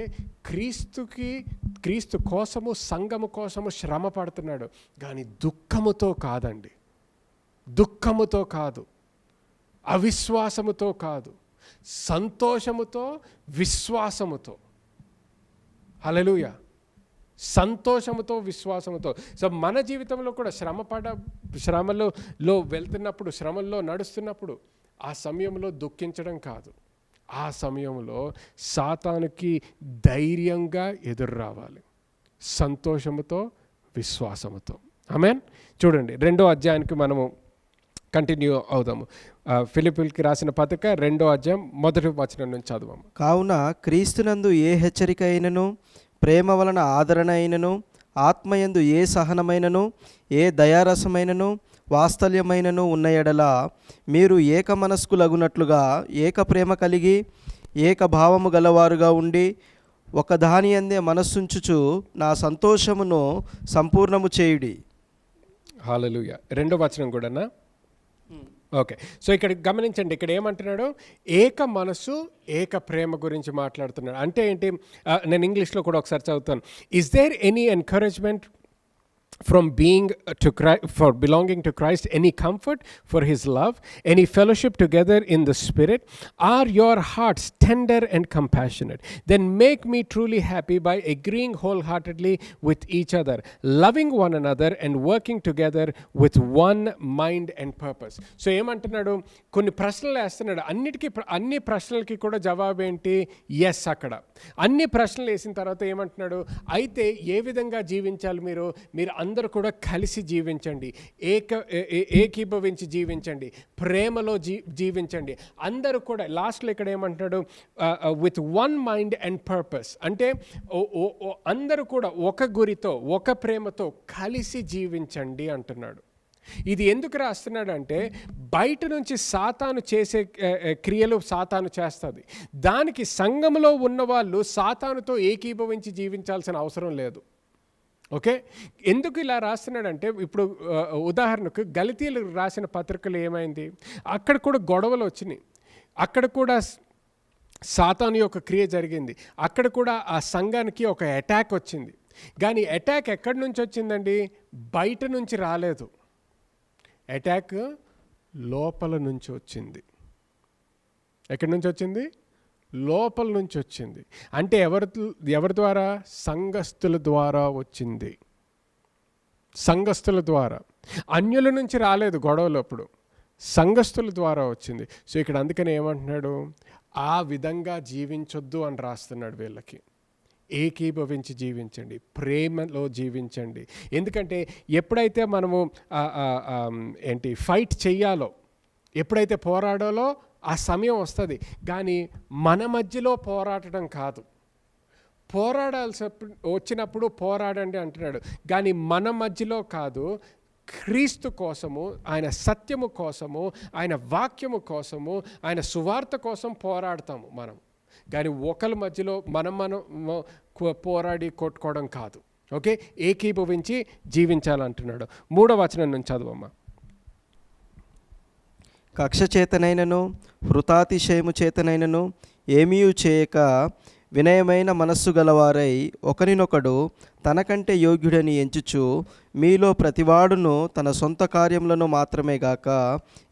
క్రీస్తు కోసము, సంఘము కోసము శ్రమ పడుతున్నాడు. కానీ దుఃఖముతో కాదండి, దుఃఖముతో కాదు, అవిశ్వాసముతో కాదు, సంతోషముతో, విశ్వాసముతో. హల్లెలూయా. సంతోషముతో, విశ్వాసముతో. సో మన జీవితంలో కూడా శ్రమలో వెళ్తున్నప్పుడు, శ్రమల్లో నడుస్తున్నప్పుడు ఆ సమయంలో దుఃఖించడం కాదు, ఆ సమయంలో సాతానుకి ధైర్యంగా ఎదురు రావాలి, సంతోషముతో, విశ్వాసముతో. ఆమేన్. చూడండి 2వ అధ్యాయానికి మనము కంటిన్యూ అవుదాము. ఫిలిప్పీయులకి రాసిన పత్రిక 2వ అధ్యాయం 1వ వచనం నుంచి చదువాము. కావున క్రీస్తునందు ఏ హెచ్చరిక అయినను, ప్రేమ వలన ఆదరణ అయినను, ఆత్మయందు ఏ సహనమైనను, ఏ దయారసమైనను, వాత్సల్యమైనను ఉన్న ఎడల మీరు ఏక మనస్కులగునట్లుగా ఏక ప్రేమ కలిగి ఏక భావము గలవారుగా ఉండి ఒకదాని అందే మనస్సుంచుచు నా సంతోషమును సంపూర్ణము చేయుడి. హల్లెలూయా. 2వ వచనం కూడానా? ఓకే. సో ఇక్కడ గమనించండి, ఇక్కడ ఏమంటున్నాడు? ఏక మనసు, ఏక ప్రేమ గురించి మాట్లాడుతున్నాడు. అంటే ఏంటి? నేను ఇంగ్లీష్లో కూడా ఒకసారి చదువుతాను. Is there any encouragement from being to Christ, for belonging to Christ, any comfort for his love, any fellowship together in the Spirit? Are your hearts tender and compassionate? Then make me truly happy by agreeing wholeheartedly with each other, loving one another and working together with one mind and purpose. So ఏమంటున్నాడు? కొన్ని ప్రశ్నలు వేస్తున్నాడు. అన్ని ప్రశ్నలకి కూడా జవాబు ఏంటి? ఎస్. అక్కడ అన్ని ప్రశ్నలు వేసిన తర్వాత ఏమంటున్నాడు? అయితే ఏ విధంగా జీవించాలి? మీరు అందరూ కూడా కలిసి జీవించండి, ఏకీభవించి జీవించండి, ప్రేమలో జీవించండి. అందరూ కూడా లాస్ట్లో ఇక్కడ ఏమంటున్నాడు? With one mind and purpose. అంటే అందరూ కూడా ఒక గురితో, ఒక ప్రేమతో కలిసి జీవించండి అంటున్నాడు. ఇది ఎందుకు రాస్తున్నాడు అంటే, బయట నుంచి సాతాను చేసే క్రియలు సాతాను చేస్తుంది, దానికి సంఘంలో ఉన్నవాళ్ళు సాతానుతో ఏకీభవించి జీవించాల్సిన అవసరం లేదు. ఓకే. ఎందుకు ఇలా రాస్తున్నాడంటే, ఇప్పుడు ఉదాహరణకు గలతీయులు రాసిన పత్రికలు ఏమైంది? అక్కడ కూడా గొడవలు వచ్చినాయి, అక్కడ కూడా సాతాను యొక్క క్రియ జరిగింది, అక్కడ కూడా ఆ సంఘానికి ఒక అటాక్ వచ్చింది. కానీ అటాక్ ఎక్కడి నుంచి వచ్చిందండి? బయట నుంచి రాలేదు, అటాక్ లోపల నుంచి వచ్చింది. ఎక్కడి నుంచి వచ్చింది? లోపల నుంచి వచ్చింది. అంటే ఎవరి ద్వారా? సంఘస్థుల ద్వారా వచ్చింది, సంఘస్థుల ద్వారా. అన్యుల నుంచి రాలేదు గొడవలు, అప్పుడు సంఘస్థుల ద్వారా వచ్చింది. సో ఇక్కడ అందుకని ఏమంటున్నాడు? ఆ విధంగా జీవించొద్దు అని రాస్తున్నాడు వీళ్ళకి. ఏకీభవించి జీవించండి, ప్రేమలో జీవించండి. ఎందుకంటే ఎప్పుడైతే మనము ఫైట్ చెయ్యాలో, ఎప్పుడైతే పోరాడాలో ఆ సమయం వస్తుంది. కానీ మన మధ్యలో పోరాడటం కాదు, పోరాడాల్సి వచ్చినప్పుడు పోరాడండి అంటున్నాడు. కానీ మన మధ్యలో కాదు, క్రీస్తు కోసము, ఆయన సత్యము కోసము, ఆయన వాక్యము కోసము, ఆయన సువార్త కోసం పోరాడతాము మనం. కానీ ఒకరి మధ్యలో మనం పోరాడి కొట్టుకోవడం కాదు. ఓకే. ఏకీభవించి జీవించాలంటున్నాడు. 3వ వచనం నుంచి చదువమ్మా. కక్ష చేతనైనను హృతాతిశయము చేతనైనను ఏమీయూ చేయక వినయమైన మనస్సు గలవారై ఒకరినొకడు తనకంటే యోగ్యుడని ఎంచుచు మీలో ప్రతివాడును తన సొంత కార్యములను మాత్రమే గాక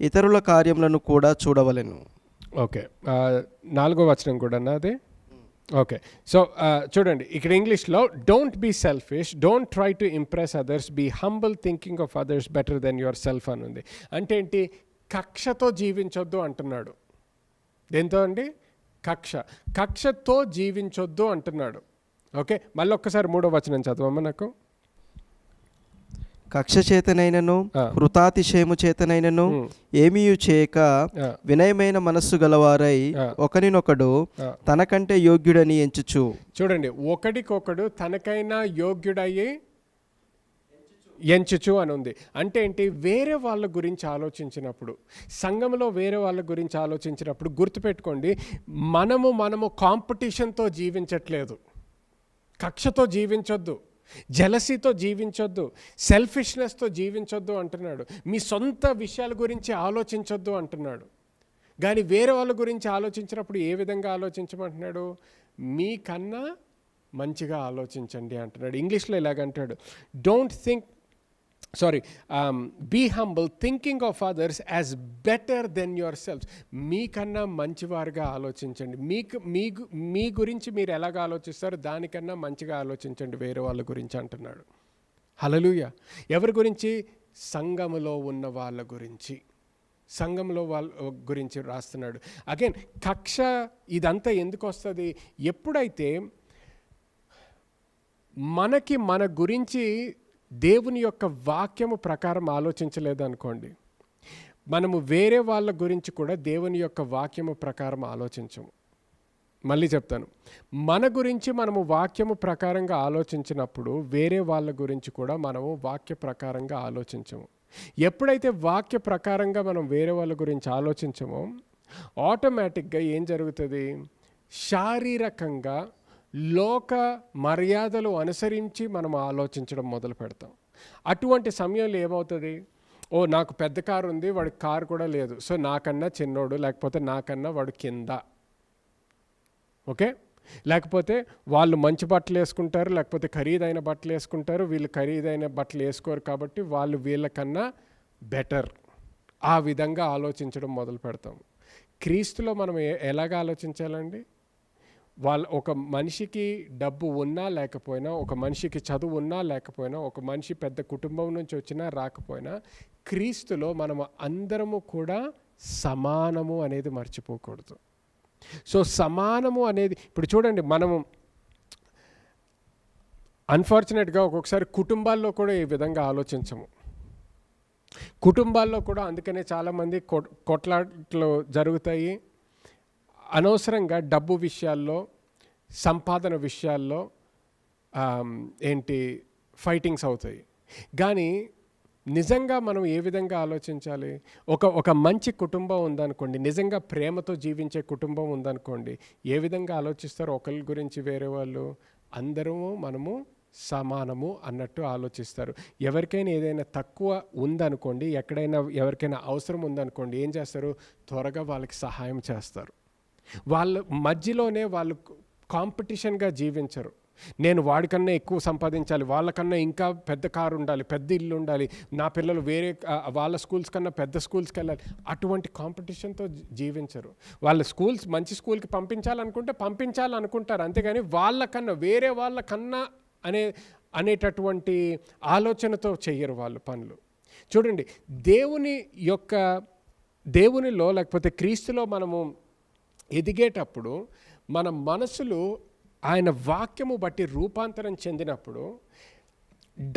ఇతరుల కార్యములను కూడా చూడవలెను. ఓకే. 4వ వచనం కూడా అన్నది. ఓకే. సో చూడండి, ఇక్కడ ఇంగ్లీష్లో don't be selfish, don't try to impress others, be humble, thinking of others better than your self అని ఉంది. అంటే ఏంటి? కక్షతో జీవించొద్దు అంటున్నాడు. దేంతో అండి? కక్షతో జీవించొద్దు అంటున్నాడు. ఓకే. మళ్ళీ ఒక్కసారి 3వ వచనం చదవమ్మా నాకు. కక్ష చేతనైనను హృతాతిశయము చేతనైనను ఏమీయూ చేయక వినయమైన మనస్సు గలవారై ఒకరినొకడు తనకంటే యోగ్యుడని ఎంచుచు. చూడండి, ఒకడికొకడు తనకైనా యోగ్యుడయ్యి ఎంచుచు అని ఉంది. అంటే ఏంటి? వేరే వాళ్ళ గురించి ఆలోచించినప్పుడు, సంఘంలో వేరే వాళ్ళ గురించి ఆలోచించినప్పుడు గుర్తుపెట్టుకోండి, మనము కాంపిటీషన్తో జీవించట్లేదు, కక్షతో జీవించొద్దు, జెలసీతో జీవించొద్దు, సెల్ఫిష్నెస్తో జీవించొద్దు అంటున్నాడు. మీ సొంత విషయాల గురించి ఆలోచించొద్దు అంటున్నాడు. కానీ వేరే వాళ్ళ గురించి ఆలోచించినప్పుడు ఏ విధంగా ఆలోచించమంటున్నాడు? మీకన్నా మంచిగా ఆలోచించండి అంటున్నాడు. ఇంగ్లీష్లో ఇలాగంటాడు, don't think be humble thinking of others as better than your self. మీకన్నా మంచివారుగా ఆలోచించండి. మీ గురించి మీరు ఎలాగ ఆలోచిస్తారో దానికన్నా మంచిగా ఆలోచించండి వేరే వాళ్ళ గురించి అంటున్నాడు. హల్లెలూయా. ఎవరి గురించి? సంఘములో ఉన్న వాళ్ళ గురించి, సంఘంలో వాళ్ళ గురించి రాస్తున్నాడు. అగైన్ కక్ష ఇదంతా ఎందుకు వస్తుంది? ఎప్పుడైతే మనకి మన గురించి దేవుని యొక్క వాక్యము ప్రకారం ఆలోచించలేదు అనుకోండి, మనము వేరే వాళ్ళ గురించి కూడా దేవుని యొక్క వాక్యము ప్రకారం ఆలోచించము. మళ్ళీ చెప్తాను, మన గురించి మనము వాక్యము ప్రకారంగా ఆలోచించినప్పుడు వేరే వాళ్ళ గురించి కూడా మనము వాక్య ప్రకారంగా ఆలోచించము. ఎప్పుడైతే వాక్య ప్రకారంగా మనం వేరే వాళ్ళ గురించి ఆలోచించమో ఆటోమేటిక్గా ఏం జరుగుతుంది? శారీరకంగా లోక మర్యాదలు అనుసరించి మనం ఆలోచించడం మొదలు పెడతాం. అటువంటి సమయంలో ఏమవుతుంది? నాకు పెద్ద కారు ఉంది, వాడికి కారు కూడా లేదు, సో నాకన్నా చిన్నోడు, లేకపోతే నాకన్నా వాడు కింద. ఓకే, లేకపోతే వాళ్ళు మంచి బట్టలు వేసుకుంటారు, లేకపోతే ఖరీదైన బట్టలు వేసుకుంటారు, వీళ్ళు ఖరీదైన బట్టలు వేసుకోరు కాబట్టి వాళ్ళు వీళ్ళకన్నా బెటర్. ఆ విధంగా ఆలోచించడం మొదలు పెడతాం. క్రీస్తులో మనం ఎలాగ ఆలోచించాలండి? ఒక మనిషికి డబ్బు ఉన్నా లేకపోయినా, ఒక మనిషికి చదువు ఉన్నా లేకపోయినా, ఒక మనిషి పెద్ద కుటుంబం నుంచి వచ్చినా రాకపోయినా, క్రీస్తులో మనము అందరము కూడా సమానము అనేది మర్చిపోకూడదు. సో సమానము అనేది, ఇప్పుడు చూడండి, మనము అన్ఫార్చునేట్గా ఒక్కొక్కసారి కుటుంబాల్లో కూడా ఈ విధంగా ఆలోచించము. కుటుంబాల్లో కూడా అందుకనే చాలామంది కొట్లాట్లు జరుగుతాయి. అనవసరంగా డబ్బు విషయాల్లో, సంపాదన విషయాల్లో ఫైటింగ్స్ అవుతాయి. కానీ నిజంగా మనం ఏ విధంగా ఆలోచించాలి? ఒక మంచి కుటుంబం ఉందనుకోండి, నిజంగా ప్రేమతో జీవించే కుటుంబం ఉందనుకోండి, ఏ విధంగా ఆలోచిస్తారో ఒకరి గురించి వేరే వాళ్ళు, అందరము మనము సమానము అన్నట్టు ఆలోచిస్తారు. ఎవరికైనా ఏదైనా తక్కువ ఉందనుకోండి, ఎక్కడైనా ఎవరికైనా అవసరం ఉందనుకోండి, ఏం చేస్తారు? త్వరగా వాళ్ళకి సహాయం చేస్తారు. వాళ్ళ మధ్యలోనే వాళ్ళు కాంపిటీషన్గా జీవించరు. నేను వాడికన్నా ఎక్కువ సంపాదించాలి, వాళ్ళకన్నా ఇంకా పెద్ద కారు ఉండాలి, పెద్ద ఇల్లు ఉండాలి, నా పిల్లలు వేరే వాళ్ళ స్కూల్స్ కన్నా పెద్ద స్కూల్స్కి వెళ్ళాలి, అటువంటి కాంపిటీషన్తో జీవించరు. వాళ్ళ స్కూల్స్ మంచి స్కూల్కి పంపించాలనుకుంటారు, అంతేగాని వాళ్ళకన్నా వేరే వాళ్ళకన్నా అనేటటువంటి ఆలోచనతో చెయ్యరు వాళ్ళు పనులు. చూడండి, దేవునిలో లేకపోతే క్రీస్తులో మనము ఎదిగేటప్పుడు మన మనసులు ఆయన వాక్యము బట్టి రూపాంతరం చెందినప్పుడు,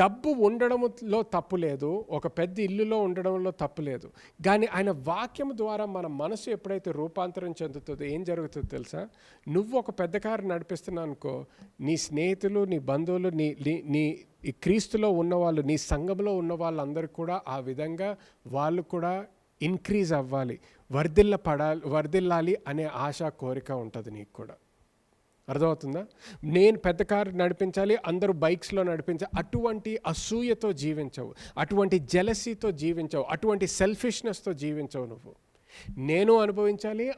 డబ్బు ఉండడంలో తప్పు లేదు, ఒక పెద్ద ఇల్లులో ఉండడంలో తప్పు లేదు, కానీ ఆయన వాక్యము ద్వారా మన మనసు ఎప్పుడైతే రూపాంతరం చెందుతుందో ఏం జరుగుతుందో తెలుసా? నువ్వు ఒక పెద్ద కారు నడిపిస్తున్నావు అనుకో, నీ స్నేహితులు, నీ బంధువులు, నీ ఈ క్రీస్తులో ఉన్నవాళ్ళు, నీ సంఘంలో ఉన్న వాళ్ళందరూ కూడా ఆ విధంగా వాళ్ళు కూడా ఇంక్రీజ్ అవ్వాలి, వర్ధిల్లాలి అనే ఆశ, కోరిక ఉంటుంది నీకు కూడా. అర్థమవుతుందా? నేను పెద్ద కారు నడిపించాలి, అందరూ బైక్స్లో నడిపించాలి, అటువంటి అసూయతో జీవించవు, అటువంటి జెలసీతో జీవించవు, అటువంటి సెల్ఫిష్నెస్తో జీవించవు. నువ్వు నేను అనుభవించాలి,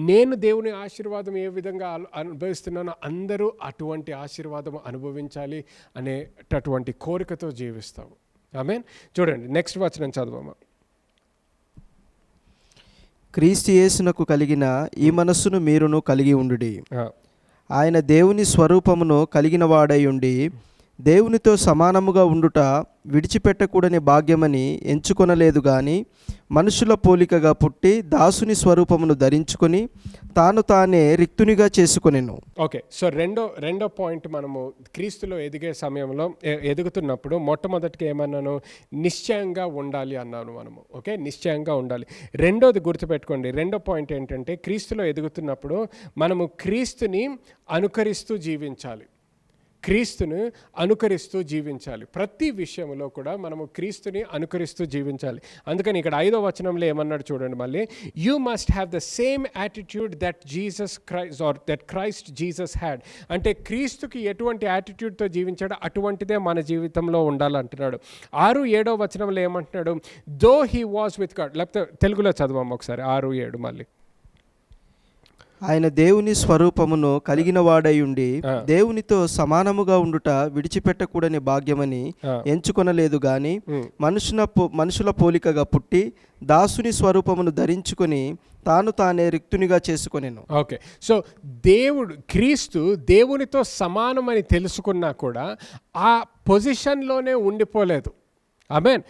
నేను దేవుని ఆశీర్వాదం ఏ విధంగా అనుభవిస్తున్నానో అందరూ అటువంటి ఆశీర్వాదం అనుభవించాలి అనేటటువంటి కోరికతో జీవిస్తావు. ఆమేన్. చూడండి, నెక్స్ట్ వచనం చదవమా. క్రీస్తు యేసునకు కలిగిన ఈ మనస్సును మీరును కలిగి ఉండుడి. ఆయన దేవుని స్వరూపమును కలిగిన వాడై ఉండి దేవునితో సమానముగా ఉండుట విడిచిపెట్టకూడని భాగ్యమని ఎంచుకొనలేదు గాని, మనుషుల పోలికగా పుట్టి దాసుని స్వరూపమును ధరించుకొని తానే రిక్తునిగా చేసుకొనెను. ఓకే, సో రెండో పాయింట్, మనము క్రీస్తులో ఎదిగే సమయంలో ఎదుగుతున్నప్పుడు మొట్టమొదటిగా ఏమన్నాను? నిశ్చయంగా ఉండాలి అన్నాను మనము. ఓకే, నిశ్చయంగా ఉండాలి. రెండోది గుర్తుపెట్టుకోండి, రెండో పాయింట్ ఏంటంటే, క్రీస్తులో ఎదుగుతున్నప్పుడు మనము క్రీస్తుని అనుకరిస్తూ జీవించాలి. క్రీస్తుని అనుకరిస్తూ జీవించాలి. ప్రతి విషయంలో కూడా మనము క్రీస్తుని అనుకరిస్తూ జీవించాలి. అందుకని ఇక్కడ 5వ వచనంలో ఏమన్నాడు చూడండి మళ్ళీ, you must have the same attitude that Christ Jesus had. అంటే క్రీస్తుకి ఎటువంటి యాటిట్యూడ్తో జీవించాడో అటువంటిదే మన జీవితంలో ఉండాలంటున్నాడు. 6-7వ వచనంలో ఏమంటున్నాడు? Though he was with God. లేకపోతే తెలుగులో చదవము ఒకసారి 6-7 మళ్ళీ. ఆయన దేవుని స్వరూపమును కలిగిన వాడై ఉండి దేవునితో సమానముగా ఉండుట విడిచిపెట్టకూడని భాగ్యమని ఎంచుకొనలేదు గాని మనుషుల పోలికగా పుట్టి దాసుని స్వరూపమును ధరించుకొని తానే రిక్తునిగా చేసుకొనెను. ఓకే, సో క్రీస్తు దేవునితో సమానమని తెలుసుకున్నా కూడా ఆ పొజిషన్లోనే ఉండిపోలేదు. ఆమేన్.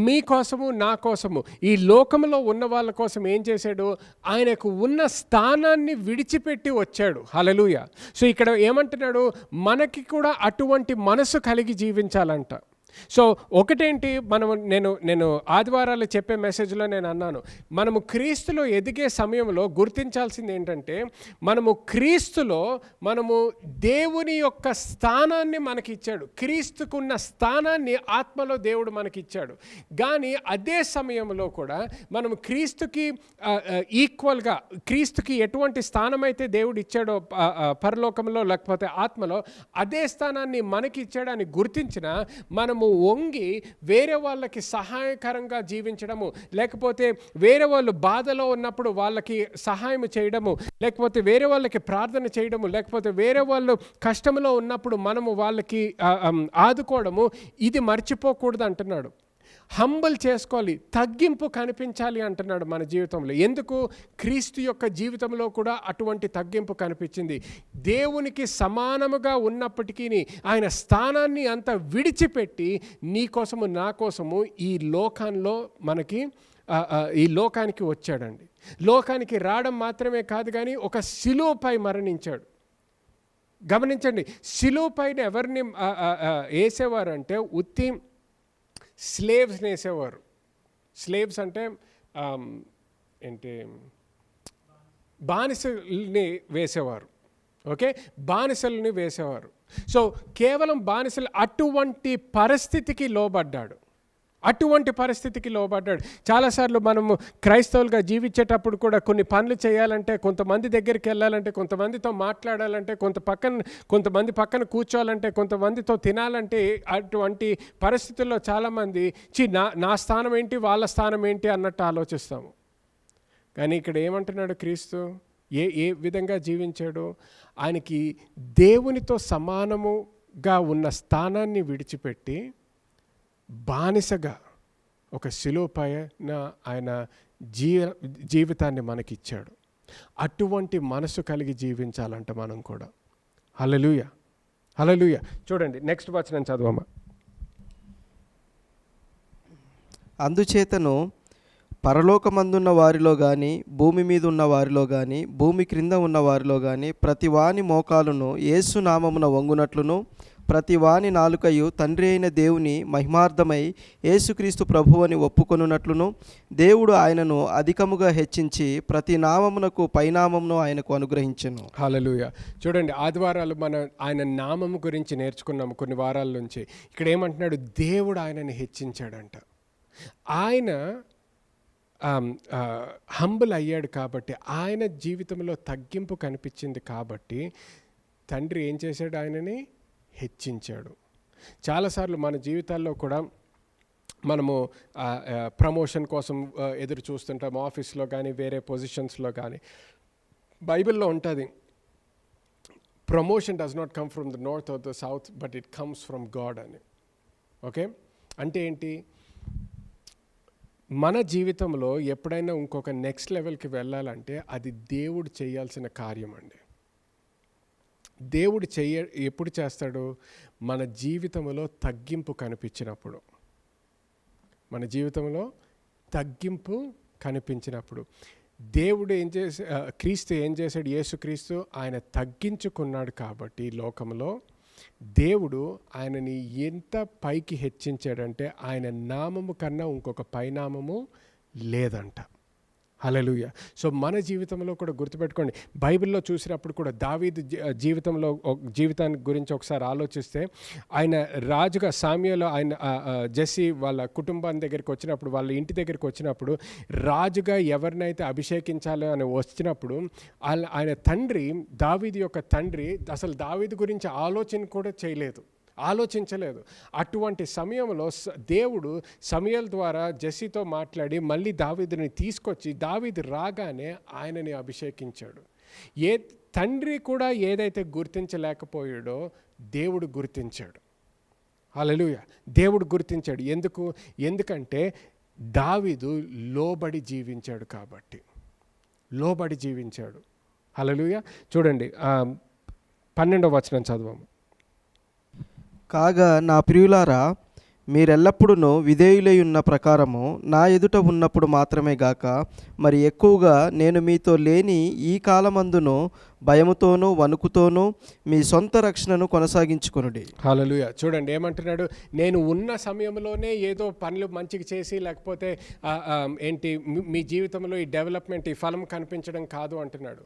మీకోసము నా కోసము ఈ లోకంలో ఉన్న వాళ్ళ కోసం ఏం చేశాడు? ఆయనకు ఉన్న స్థానాన్ని విడిచిపెట్టి వచ్చాడు. హల్లెలూయా. సో ఇక్కడ ఏమంటున్నాడు? మనకి కూడా అటువంటి మనసు కలిగి జీవించాలంట. సో ఒకటేంటి, నేను ఆదివారాలు చెప్పే మెసేజ్లో నేను అన్నాను, మనము క్రీస్తులో ఎదిగే సమయంలో గుర్తించాల్సింది ఏంటంటే, మనము క్రీస్తులో దేవుని యొక్క స్థానాన్ని మనకి ఇచ్చాడు. క్రీస్తుకున్న స్థానాన్ని ఆత్మలో దేవుడు మనకి ఇచ్చాడు. కానీ అదే సమయంలో కూడా మనము క్రీస్తుకి ఈక్వల్గా, క్రీస్తుకి ఎటువంటి స్థానం అయితే దేవుడు ఇచ్చాడో పరలోకంలో లేకపోతే ఆత్మలో, అదే స్థానాన్ని మనకి ఇచ్చాడని గుర్తించిన మనము వంగి వేరే వాళ్ళకి సహాయకరంగా జీవించడము, లేకపోతే వేరే వాళ్ళు బాధలో ఉన్నప్పుడు వాళ్ళకి సహాయం చేయడము, లేకపోతే వేరే వాళ్ళకి ప్రార్థన చేయడము, లేకపోతే వేరే వాళ్ళు కష్టంలో ఉన్నప్పుడు మనము వాళ్ళకి ఆదుకోవడము, ఇది మర్చిపోకూడదు అంటున్నాడు. హంబల్ చేసుకోవాలి, తగ్గింపు కనిపించాలి అంటున్నాడు మన జీవితంలో. ఎందుకు? క్రీస్తు యొక్క జీవితంలో కూడా అటువంటి తగ్గింపు కనిపించింది. దేవునికి సమానముగా ఉన్నప్పటికీ ఆయన స్థానాన్ని అంత విడిచిపెట్టి నీ కోసము నా కోసము ఈ లోకానికి వచ్చాడండి. లోకానికి రావడం మాత్రమే కాదు కానీ ఒక శిలువపై మరణించాడు. గమనించండి, శిలువపైన ఎవరిని వేసేవారు అంటే ఉత్తి స్లేవ్స్ని వేసేవారు. స్లేవ్స్ అంటే ఏంటి, బానిసల్ని వేసేవారు. ఓకే, బానిసల్ని వేసేవారు. సో కేవలం బానిసలు అటువంటి పరిస్థితికి లోబడ్డాడు. చాలాసార్లు మనము క్రైస్తవులుగా జీవించేటప్పుడు కూడా కొన్ని పనులు చేయాలంటే, కొంతమంది దగ్గరికి వెళ్ళాలంటే, కొంతమందితో మాట్లాడాలంటే, కొంతమంది పక్కన కూర్చోవాలంటే, కొంతమందితో తినాలంటే, అటువంటి పరిస్థితుల్లో చాలామంది నా స్థానం ఏంటి, వాళ్ళ స్థానం ఏంటి అన్నట్టు ఆలోచిస్తాము. కానీ ఇక్కడ ఏమంటున్నాడు క్రీస్తు? ఏ విధంగా జీవించాడు? ఆయనకి దేవునితో సమానముగా ఉన్న స్థానాన్ని విడిచిపెట్టి బానిసగా ఒక శిలువ పైన ఆయన జీవితాన్ని మనకిచ్చాడు. అటువంటి మనసు కలిగి జీవించాలంట మనం కూడా. హల్లెలూయా, హల్లెలూయా. చూడండి, నెక్స్ట్ వచనం చదవమ్మా. అందుచేతను పరలోకమందున్న వారిలో కానీ, భూమి మీద ఉన్న వారిలో కానీ, భూమి క్రింద ఉన్న వారిలో కానీ ప్రతి వాని మోకాలును యేసు నామమున వంగునట్లును, ప్రతి వాని నాలుకయు తండ్రి అయిన దేవుని మహిమార్థమై యేసుక్రీస్తు ప్రభువని ఒప్పుకొనున్నట్లును, దేవుడు ఆయనను అధికముగా హెచ్చించి ప్రతి నామమునకు పైనామమును ఆయనకు అనుగ్రహించెను. హల్లెలూయా. చూడండి, ఆదివారాలు ఆయన నామము గురించి నేర్చుకున్నాము కొన్ని వారాల నుంచి. ఇక్కడ ఏమంటున్నాడు? దేవుడు ఆయనని హెచ్చించాడంట. ఆయన హంబుల్ అయ్యాడు కాబట్టి, ఆయన జీవితంలో తగ్గింపు కనిపించింది కాబట్టి తండ్రి ఏం చేశాడు? ఆయనని హెచ్చించాడు. చాలాసార్లు మన జీవితాల్లో కూడా మనము ప్రమోషన్ కోసం ఎదురు చూస్తుంటాం, ఆఫీస్లో కానీ వేరే పొజిషన్స్లో కానీ. బైబిల్లో ఉంటుంది, promotion does not come from the north are the south but it comes from God అని. ఓకే, అంటే ఏంటి? మన జీవితంలో ఎప్పుడైనా ఇంకొక నెక్స్ట్ లెవెల్కి వెళ్ళాలంటే అది దేవుడు చేయాల్సిన కార్యం అండి. దేవుడు ఎప్పుడు చేస్తాడు? మన జీవితంలో తగ్గింపు కనిపించినప్పుడు. మన జీవితంలో తగ్గింపు కనిపించినప్పుడు దేవుడు క్రీస్తు ఏం చేశాడు? యేసుక్రీస్తు ఆయన తగ్గించుకున్నాడు కాబట్టి లోకంలో దేవుడు ఆయనని ఎంత పైకి హెచ్చించాడంటే ఆయన నామము కన్నా ఇంకొక పైనామము లేదంట. హల్లెలూయా. సో మన జీవితంలో కూడా గుర్తుపెట్టుకోండి, బైబిల్లో చూసినప్పుడు కూడా దావీదు జీవితాన్ని గురించి ఒకసారి ఆలోచిస్తే, ఆయన రాజుగా సామ్యూయలు, ఆయన జెస్సీ వాళ్ళ కుటుంబం దగ్గరికి వచ్చినప్పుడు, వాళ్ళ ఇంటి దగ్గరికి వచ్చినప్పుడు, రాజుగా ఎవరినైతే అభిషేకించాలో అని వచ్చినప్పుడు ఆయన తండ్రి, దావీదు యొక్క తండ్రి అసలు దావీదు గురించి ఆలోచించలేదు. అటువంటి సమయంలో దేవుడు సమూయేలు ద్వారా జెస్సీతో మాట్లాడి మళ్ళీ దావీదుని తీసుకొచ్చి, దావీదు రాగానే ఆయనని అభిషేకించాడు. తండ్రి కూడా ఏదైతే గుర్తించలేకపోయాడో దేవుడు గుర్తించాడు. హల్లెలూయా. దేవుడు గుర్తించాడు. ఎందుకంటే దావీదు లోబడి జీవించాడు కాబట్టి. లోబడి జీవించాడు. హల్లెలూయా. చూడండి 12వ వచనం చదవము. కాగా నా ప్రియులారా, మీరెల్లప్పుడూ విధేయులై ఉన్న ప్రకారము నా ఎదుట ఉన్నప్పుడు మాత్రమే గాక మరి ఎక్కువగా నేను మీతో లేని ఈ కాలమందును భయముతోనూ వణుకుతోనూ మీ సొంత రక్షణను కొనసాగించుకొనుడి. హల్లెలూయా. చూడండి ఏమంటున్నాడు, నేను ఉన్న సమయంలోనే ఏదో పనులు మంచిగా చేసి లేకపోతే మీ జీవితంలో ఈ డెవలప్మెంట్, ఈ ఫలం కనిపించడం కాదు అంటున్నాడు.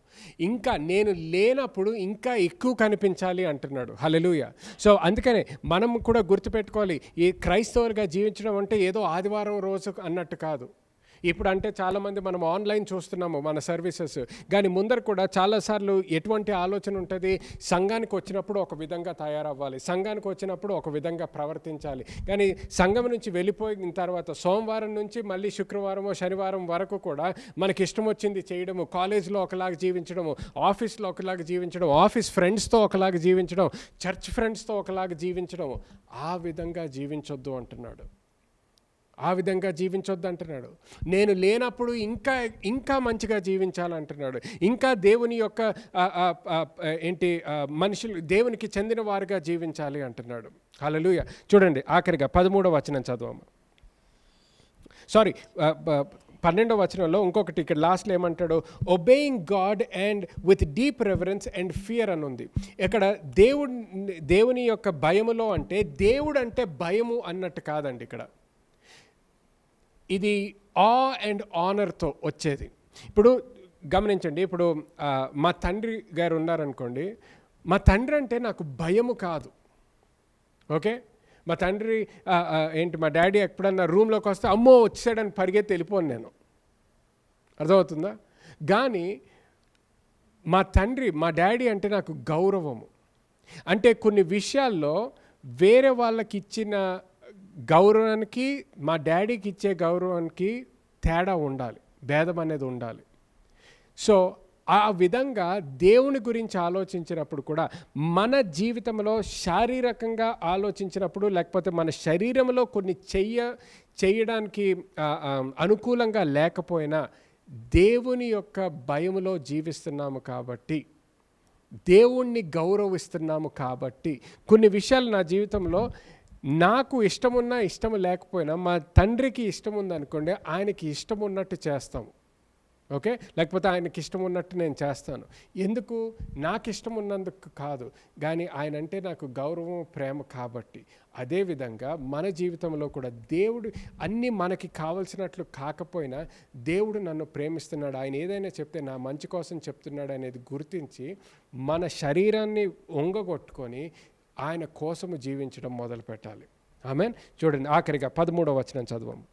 ఇంకా నేను లేనప్పుడు ఇంకా ఎక్కువ కనిపించాలి అంటున్నాడు. హల్లెలూయా. సో అందుకనే మనం కూడా గుర్తుపెట్టుకోవాలి, ఈ క్రైస్తవులుగా జీవించడం అంటే ఏదో ఆదివారం రోజు అన్నట్టు కాదు. ఇప్పుడు అంటే చాలామంది మనం ఆన్లైన్ చూస్తున్నాము మన సర్వీసెస్, కానీ ముందర కూడా చాలాసార్లు ఎటువంటి ఆలోచన ఉంటుంది, సంఘానికి వచ్చినప్పుడు ఒక విధంగా తయారవ్వాలి, సంఘానికి వచ్చినప్పుడు ఒక విధంగా ప్రవర్తించాలి. కానీ సంఘం నుంచి వెళ్ళిపోయిన తర్వాత సోమవారం నుంచి మళ్ళీ శుక్రవారమో శనివారం వరకు కూడా మనకి ఇష్టం వచ్చింది చేయడము, కాలేజ్లో ఒకలాగా జీవించడము, ఆఫీస్లో ఒకలాగా జీవించడం, ఆఫీస్ ఫ్రెండ్స్తో ఒకలాగా జీవించడం, చర్చ్ ఫ్రెండ్స్తో ఒకలాగా జీవించడం, ఆ విధంగా జీవించొద్దు అంటున్నాడు. ఆ విధంగా జీవించొద్దు అంటున్నాడు. నేను లేనప్పుడు ఇంకా మంచిగా జీవించాలంటున్నాడు. ఇంకా దేవుని యొక్క మనుషులు దేవునికి చెందిన వారుగా జీవించాలి అంటున్నాడు. హల్లెలూయా. చూడండి ఆఖరిగా 13వ వచనం చదవము. 12వ వచనంలో ఇంకొకటి ఇక్కడ లాస్ట్లో ఏమంటాడు, obeying God and with deep reverence and fear అని ఉంది. ఇక్కడ దేవుని యొక్క భయములో అంటే దేవుడు అంటే భయము అన్నట్టు కాదండి. ఇక్కడ ఇది ఆ అండ్ ఆనర్తో వచ్చేది. ఇప్పుడు గమనించండి, ఇప్పుడు మా తండ్రి గారు ఉన్నారనుకోండి, మా తండ్రి అంటే నాకు భయము కాదు. ఓకే, మా తండ్రి మా డాడీ ఎప్పుడన్నా రూమ్లోకి వస్తే అమ్మో వచ్చాడని పరిగెత్తి వెళ్ళిపోను నేను, అర్థమవుతుందా? కానీ మా డాడీ అంటే నాకు గౌరవము. అంటే కొన్ని విషయాల్లో వేరే వాళ్ళకి ఇచ్చిన గౌరవానికి మా డాడీకి ఇచ్చే గౌరవానికి తేడా ఉండాలి, భేదం అనేది ఉండాలి. సో ఆ విధంగా దేవుని గురించి ఆలోచించినప్పుడు కూడా మన జీవితంలో శారీరకంగా ఆలోచించినప్పుడు, లేకపోతే మన శరీరంలో కొన్ని చేయడానికి అనుకూలంగా లేకపోయినా దేవుని యొక్క భయములో జీవిస్తున్నాము కాబట్టి, దేవుణ్ణి గౌరవిస్తున్నాము కాబట్టి కొన్ని విషయాలు నా జీవితంలో నాకు ఇష్టమున్నా ఇష్టం లేకపోయినా మా తండ్రికి ఇష్టం ఉందనుకోండి, ఆయనకి ఇష్టం ఉన్నట్టు చేస్తాము. ఓకే, లేకపోతే ఆయనకి ఇష్టం ఉన్నట్టు నేను చేస్తాను. ఎందుకు? నాకు ఇష్టం ఉన్నందుకు కాదు, కానీ ఆయన అంటే నాకు గౌరవం, ప్రేమ కాబట్టి. అదేవిధంగా మన జీవితంలో కూడా దేవుడు అన్నీ మనకి కావలసినట్లు కాకపోయినా దేవుడు నన్ను ప్రేమిస్తున్నాడు, ఆయన ఏదైనా చెప్తే నా మంచి కోసం చెప్తున్నాడు అనేది గుర్తించి మన శరీరాన్ని ఒంగగొట్టుకొని ఆయన కోసము జీవించడం మొదలు పెట్టాలి. ఆమేన్. చూడండి ఆఖరిగా 13వ వచనం చదవము.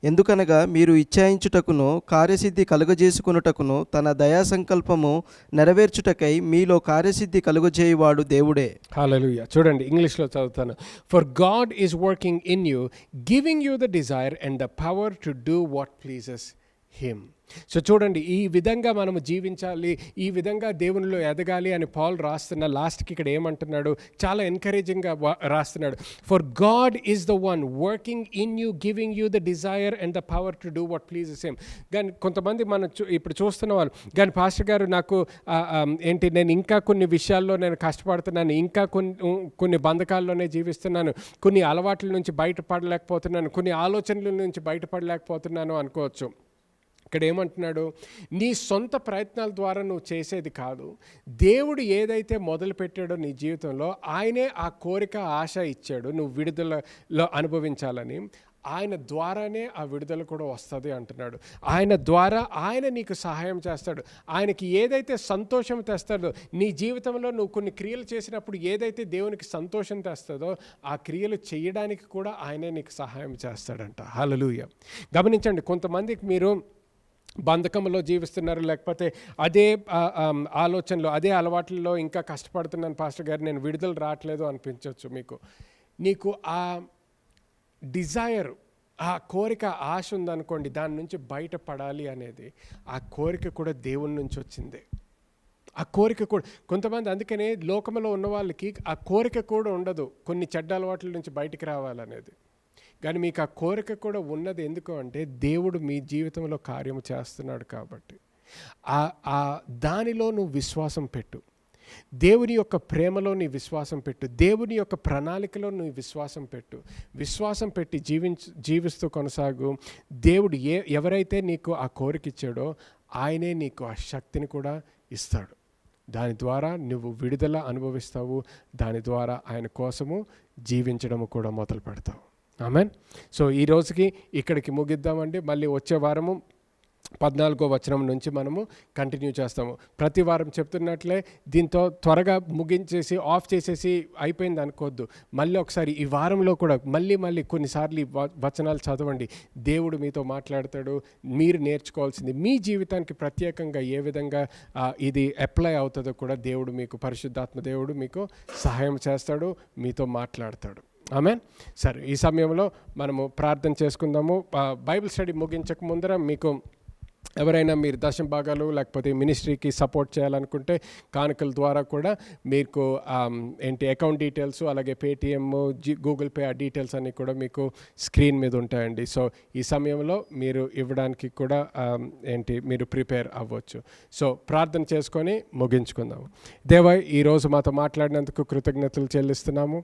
ఎందుకనగా మీరు ఇచ్ఛాయించుటకును కార్యసిద్ధి కలుగజేసుకొనుటకును తన దయా సంకల్పము నెరవేర్చుటకై మీలో కార్యసిద్ధి కలుగజేయువాడు దేవుడే. హల్లెలూయా. చూడండి ఇంగ్లీష్లో చదువుతాను. For God is working in you, giving you the desire and the power to do what pleases him. So చూడండి, ఈ విధంగా మనము జీవించాలి, ఈ విధంగా దేవునిలో ఎదగాలి అని పాల్ రాస్తున్న లాస్ట్కి ఇక్కడ ఏమంటున్నాడు, చాలా ఎంకరేజింగ్గా రాస్తున్నాడు. For God is the one working in you, giving you the desire and the power to do what pleases him. కానీ కొంతమంది మనం ఇప్పుడు చూస్తున్న వాళ్ళు, కానీ పాస్టర్ గారు నాకు నేను ఇంకా కొన్ని విషయాల్లో నేను కష్టపడుతున్నాను, ఇంకా కొన్ని బంధకాల్లోనే జీవిస్తున్నాను, కొన్ని అలవాట్ల నుంచి బయటపడలేకపోతున్నాను, కొన్ని ఆలోచనల నుంచి బయటపడలేకపోతున్నాను అనుకోవచ్చు. ఇక్కడ ఏమంటున్నాడు, నీ సొంత ప్రయత్నాల ద్వారా నువ్వు చేసేది కాదు, దేవుడు ఏదైతే మొదలు పెట్టాడో నీ జీవితంలో ఆయనే ఆ కోరిక, ఆశ ఇచ్చాడు నువ్వు విడుదలలో అనుభవించాలని. ఆయన ద్వారానే ఆ విడుదల కూడా వస్తుంది అంటున్నాడు. ఆయన ద్వారా ఆయన నీకు సహాయం చేస్తాడు. ఆయనకి ఏదైతే సంతోషం తెస్తాడో నీ జీవితంలో, నువ్వు కొన్ని క్రియలు చేసినప్పుడు ఏదైతే దేవునికి సంతోషం తెస్తుందో ఆ క్రియలు చేయడానికి కూడా ఆయనే నీకు సహాయం చేస్తాడంట. హల్లెలూయా. గమనించండి, కొంతమందికి మీరు బంధకంలో జీవిస్తున్నారు, లేకపోతే అదే ఆలోచనలో, అదే అలవాట్లలో ఇంకా కష్టపడుతున్నాను పాస్టర్ గారు, నేను విడుదల రావట్లేదు అనిపించవచ్చు మీకు. నీకు ఆ డిజైర్ ఆ కోరిక ఆశ ఉందనుకోండి, దాని నుంచి బయటపడాలి అనేది ఆ కోరిక కూడా దేవుని నుంచి వచ్చింది. ఆ కోరిక కూడా కొంతమంది, అందుకనే లోకంలో ఉన్న వాళ్ళకి ఆ కోరిక కూడా ఉండదు కొన్ని చెడ్డ అలవాట్ల నుంచి బయటికి రావాలనేది. కానీ మీకు ఆ కోరిక కూడా ఉన్నది ఎందుకు అంటే దేవుడు మీ జీవితంలో కార్యము చేస్తున్నాడు కాబట్టి. దానిలో నువ్వు విశ్వాసం పెట్టు, దేవుని యొక్క ప్రేమలో నీ విశ్వాసం పెట్టు, దేవుని యొక్క ప్రణాళికలో నీ విశ్వాసం పెట్టు. విశ్వాసం పెట్టి జీవిస్తూ కొనసాగు. దేవుడు ఎవరైతే నీకు ఆ కోరిక ఇచ్చాడో ఆయనే నీకు ఆ శక్తిని కూడా ఇస్తాడు. దాని ద్వారా నువ్వు విడుదల అనుభవిస్తావు. దాని ద్వారా ఆయన కోసము జీవించడము కూడా మొదలు పెడతావు. ఆమెన్. సో ఈ రోజుకి ఇక్కడికి ముగిద్దామండి. మళ్ళీ వచ్చే వారము 14వ వచనం నుంచి మనము కంటిన్యూ చేస్తాము. ప్రతి వారం చెప్తున్నట్లే దీంతో త్వరగా ముగించేసి ఆఫ్ చేసేసి అయిపోయింది అనుకోవద్దు. మళ్ళీ ఒకసారి ఈ వారంలో కూడా మళ్ళీ కొన్నిసార్లు ఈ వచనాలు చదవండి. దేవుడు మీతో మాట్లాడతాడు. మీరు నేర్చుకోవాల్సింది మీ జీవితానికి ప్రత్యేకంగా ఏ విధంగా ఇది అప్లై అవుతుందో కూడా దేవుడు మీకు, పరిశుద్ధాత్మ దేవుడు మీకు సహాయం చేస్తాడు, మీతో మాట్లాడతాడు. ఆమేన్. సరే, ఈ సమయంలో మనము ప్రార్థన చేసుకుందాము. బైబిల్ స్టడీ ముగించక ముందర మీకు ఎవరైనా మీరు దశమ భాగాలు లేకపోతే మినిస్ట్రీకి సపోర్ట్ చేయాలనుకుంటే కానుకల ద్వారా కూడా మీకు అకౌంట్ డీటెయిల్స్, అలాగే పేటిఎం, గూగుల్ పే, ఆ డీటెయిల్స్ అన్నీ కూడా మీకు స్క్రీన్ మీద ఉంటాయండి. సో ఈ సమయంలో మీరు ఇవ్వడానికి కూడా మీరు ప్రిపేర్ అవ్వచ్చు. సో ప్రార్థన చేసుకొని ముగించుకుందాము. దేవా, ఈరోజు మాతో మాట్లాడినందుకు కృతజ్ఞతలు చెల్లిస్తున్నాము.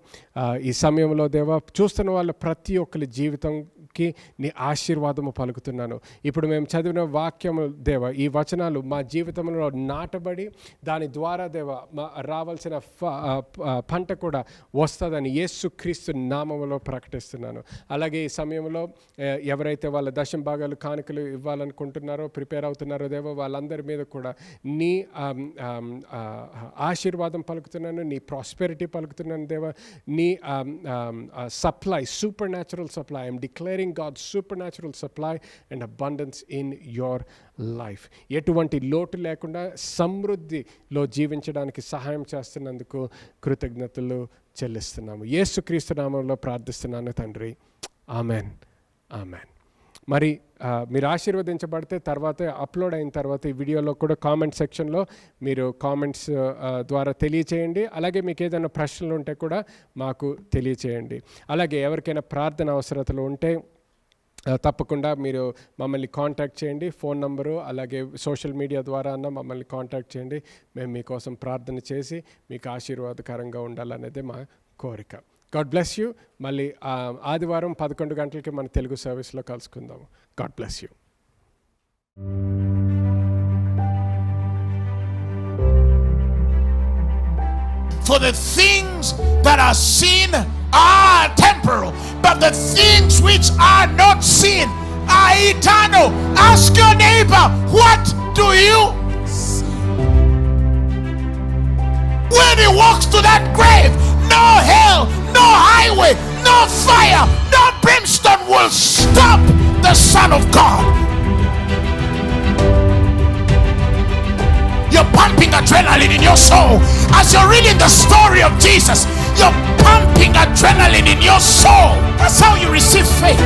ఈ సమయంలో దేవా, చూస్తున్న వాళ్ళ ప్రతి ఒక్కరి జీవితంకి నీ ఆశీర్వాదము పలుకుతున్నాను. ఇప్పుడు మేము చదివిన వాక్యము దేవ, ఈ వచనాలు మా జీవితంలో నాటబడి దాని ద్వారా దేవ రావాల్సిన పంట కూడా వస్తుందని యేసుక్రీస్తు నామములో ప్రకటిస్తున్నాను. అలాగే ఈ సమయంలో ఎవరైతే వాళ్ళ దశమ భాగాలు కానుకలు ఇవ్వాలనుకుంటున్నారో, ప్రిపేర్ అవుతున్నారో దేవ, వాళ్ళందరి మీద కూడా నీ ఆశీర్వాదం పలుకుతున్నాను, నీ ప్రాస్పెరిటీ పలుకుతున్నాను దేవ. నీ supply, super natural supply, I'm declaring God's supernatural supply and abundance in your life. ఎటువంటి లోటు లేకుండా సమృద్ధిలో జీవించడానికి సహాయం చేస్తున్నందుకు కృతజ్ఞతలు చెల్లిస్తున్నాము. యేసుక్రీస్తు నామములో ప్రార్థిస్తున్నాను తండ్రి. Amen, amen. మరి మీరు ఆశీర్వదించబడితే తర్వాత అప్లోడ్ అయిన తర్వాత ఈ వీడియోలో కూడా కామెంట్ సెక్షన్లో మీరు కామెంట్స్ ద్వారా తెలియచేయండి. అలాగే మీకు ఏదైనా ప్రశ్నలు ఉంటే కూడా మాకు తెలియచేయండి. అలాగే ఎవరికైనా ప్రార్థన అవసరతలు ఉంటే తప్పకుండా మీరు మమ్మల్ని కాంటాక్ట్ చేయండి. ఫోన్ నంబరు అలాగే సోషల్ మీడియా ద్వారా అన్న మమ్మల్ని కాంటాక్ట్ చేయండి. మేము మీకోసం ప్రార్థన చేసి మీకు ఆశీర్వాదకరంగా ఉండాలనేదే మా కోరిక. God bless you. మళ్ళీ ఆదివారం 11 గంటలకి మన తెలుగు సర్వీస్లో కలుసుకుందాము. God bless you. For the things that are seen are temporal, but the things which are not seen are eternal. Ask your neighbor, what do you see? When he walks to that grave, no hell, no highway, no fire, no brimstone will stop the Son of God. You're pumping adrenaline in your soul as you're reading the story of Jesus. You're pumping adrenaline in your soul. That's how you receive faith.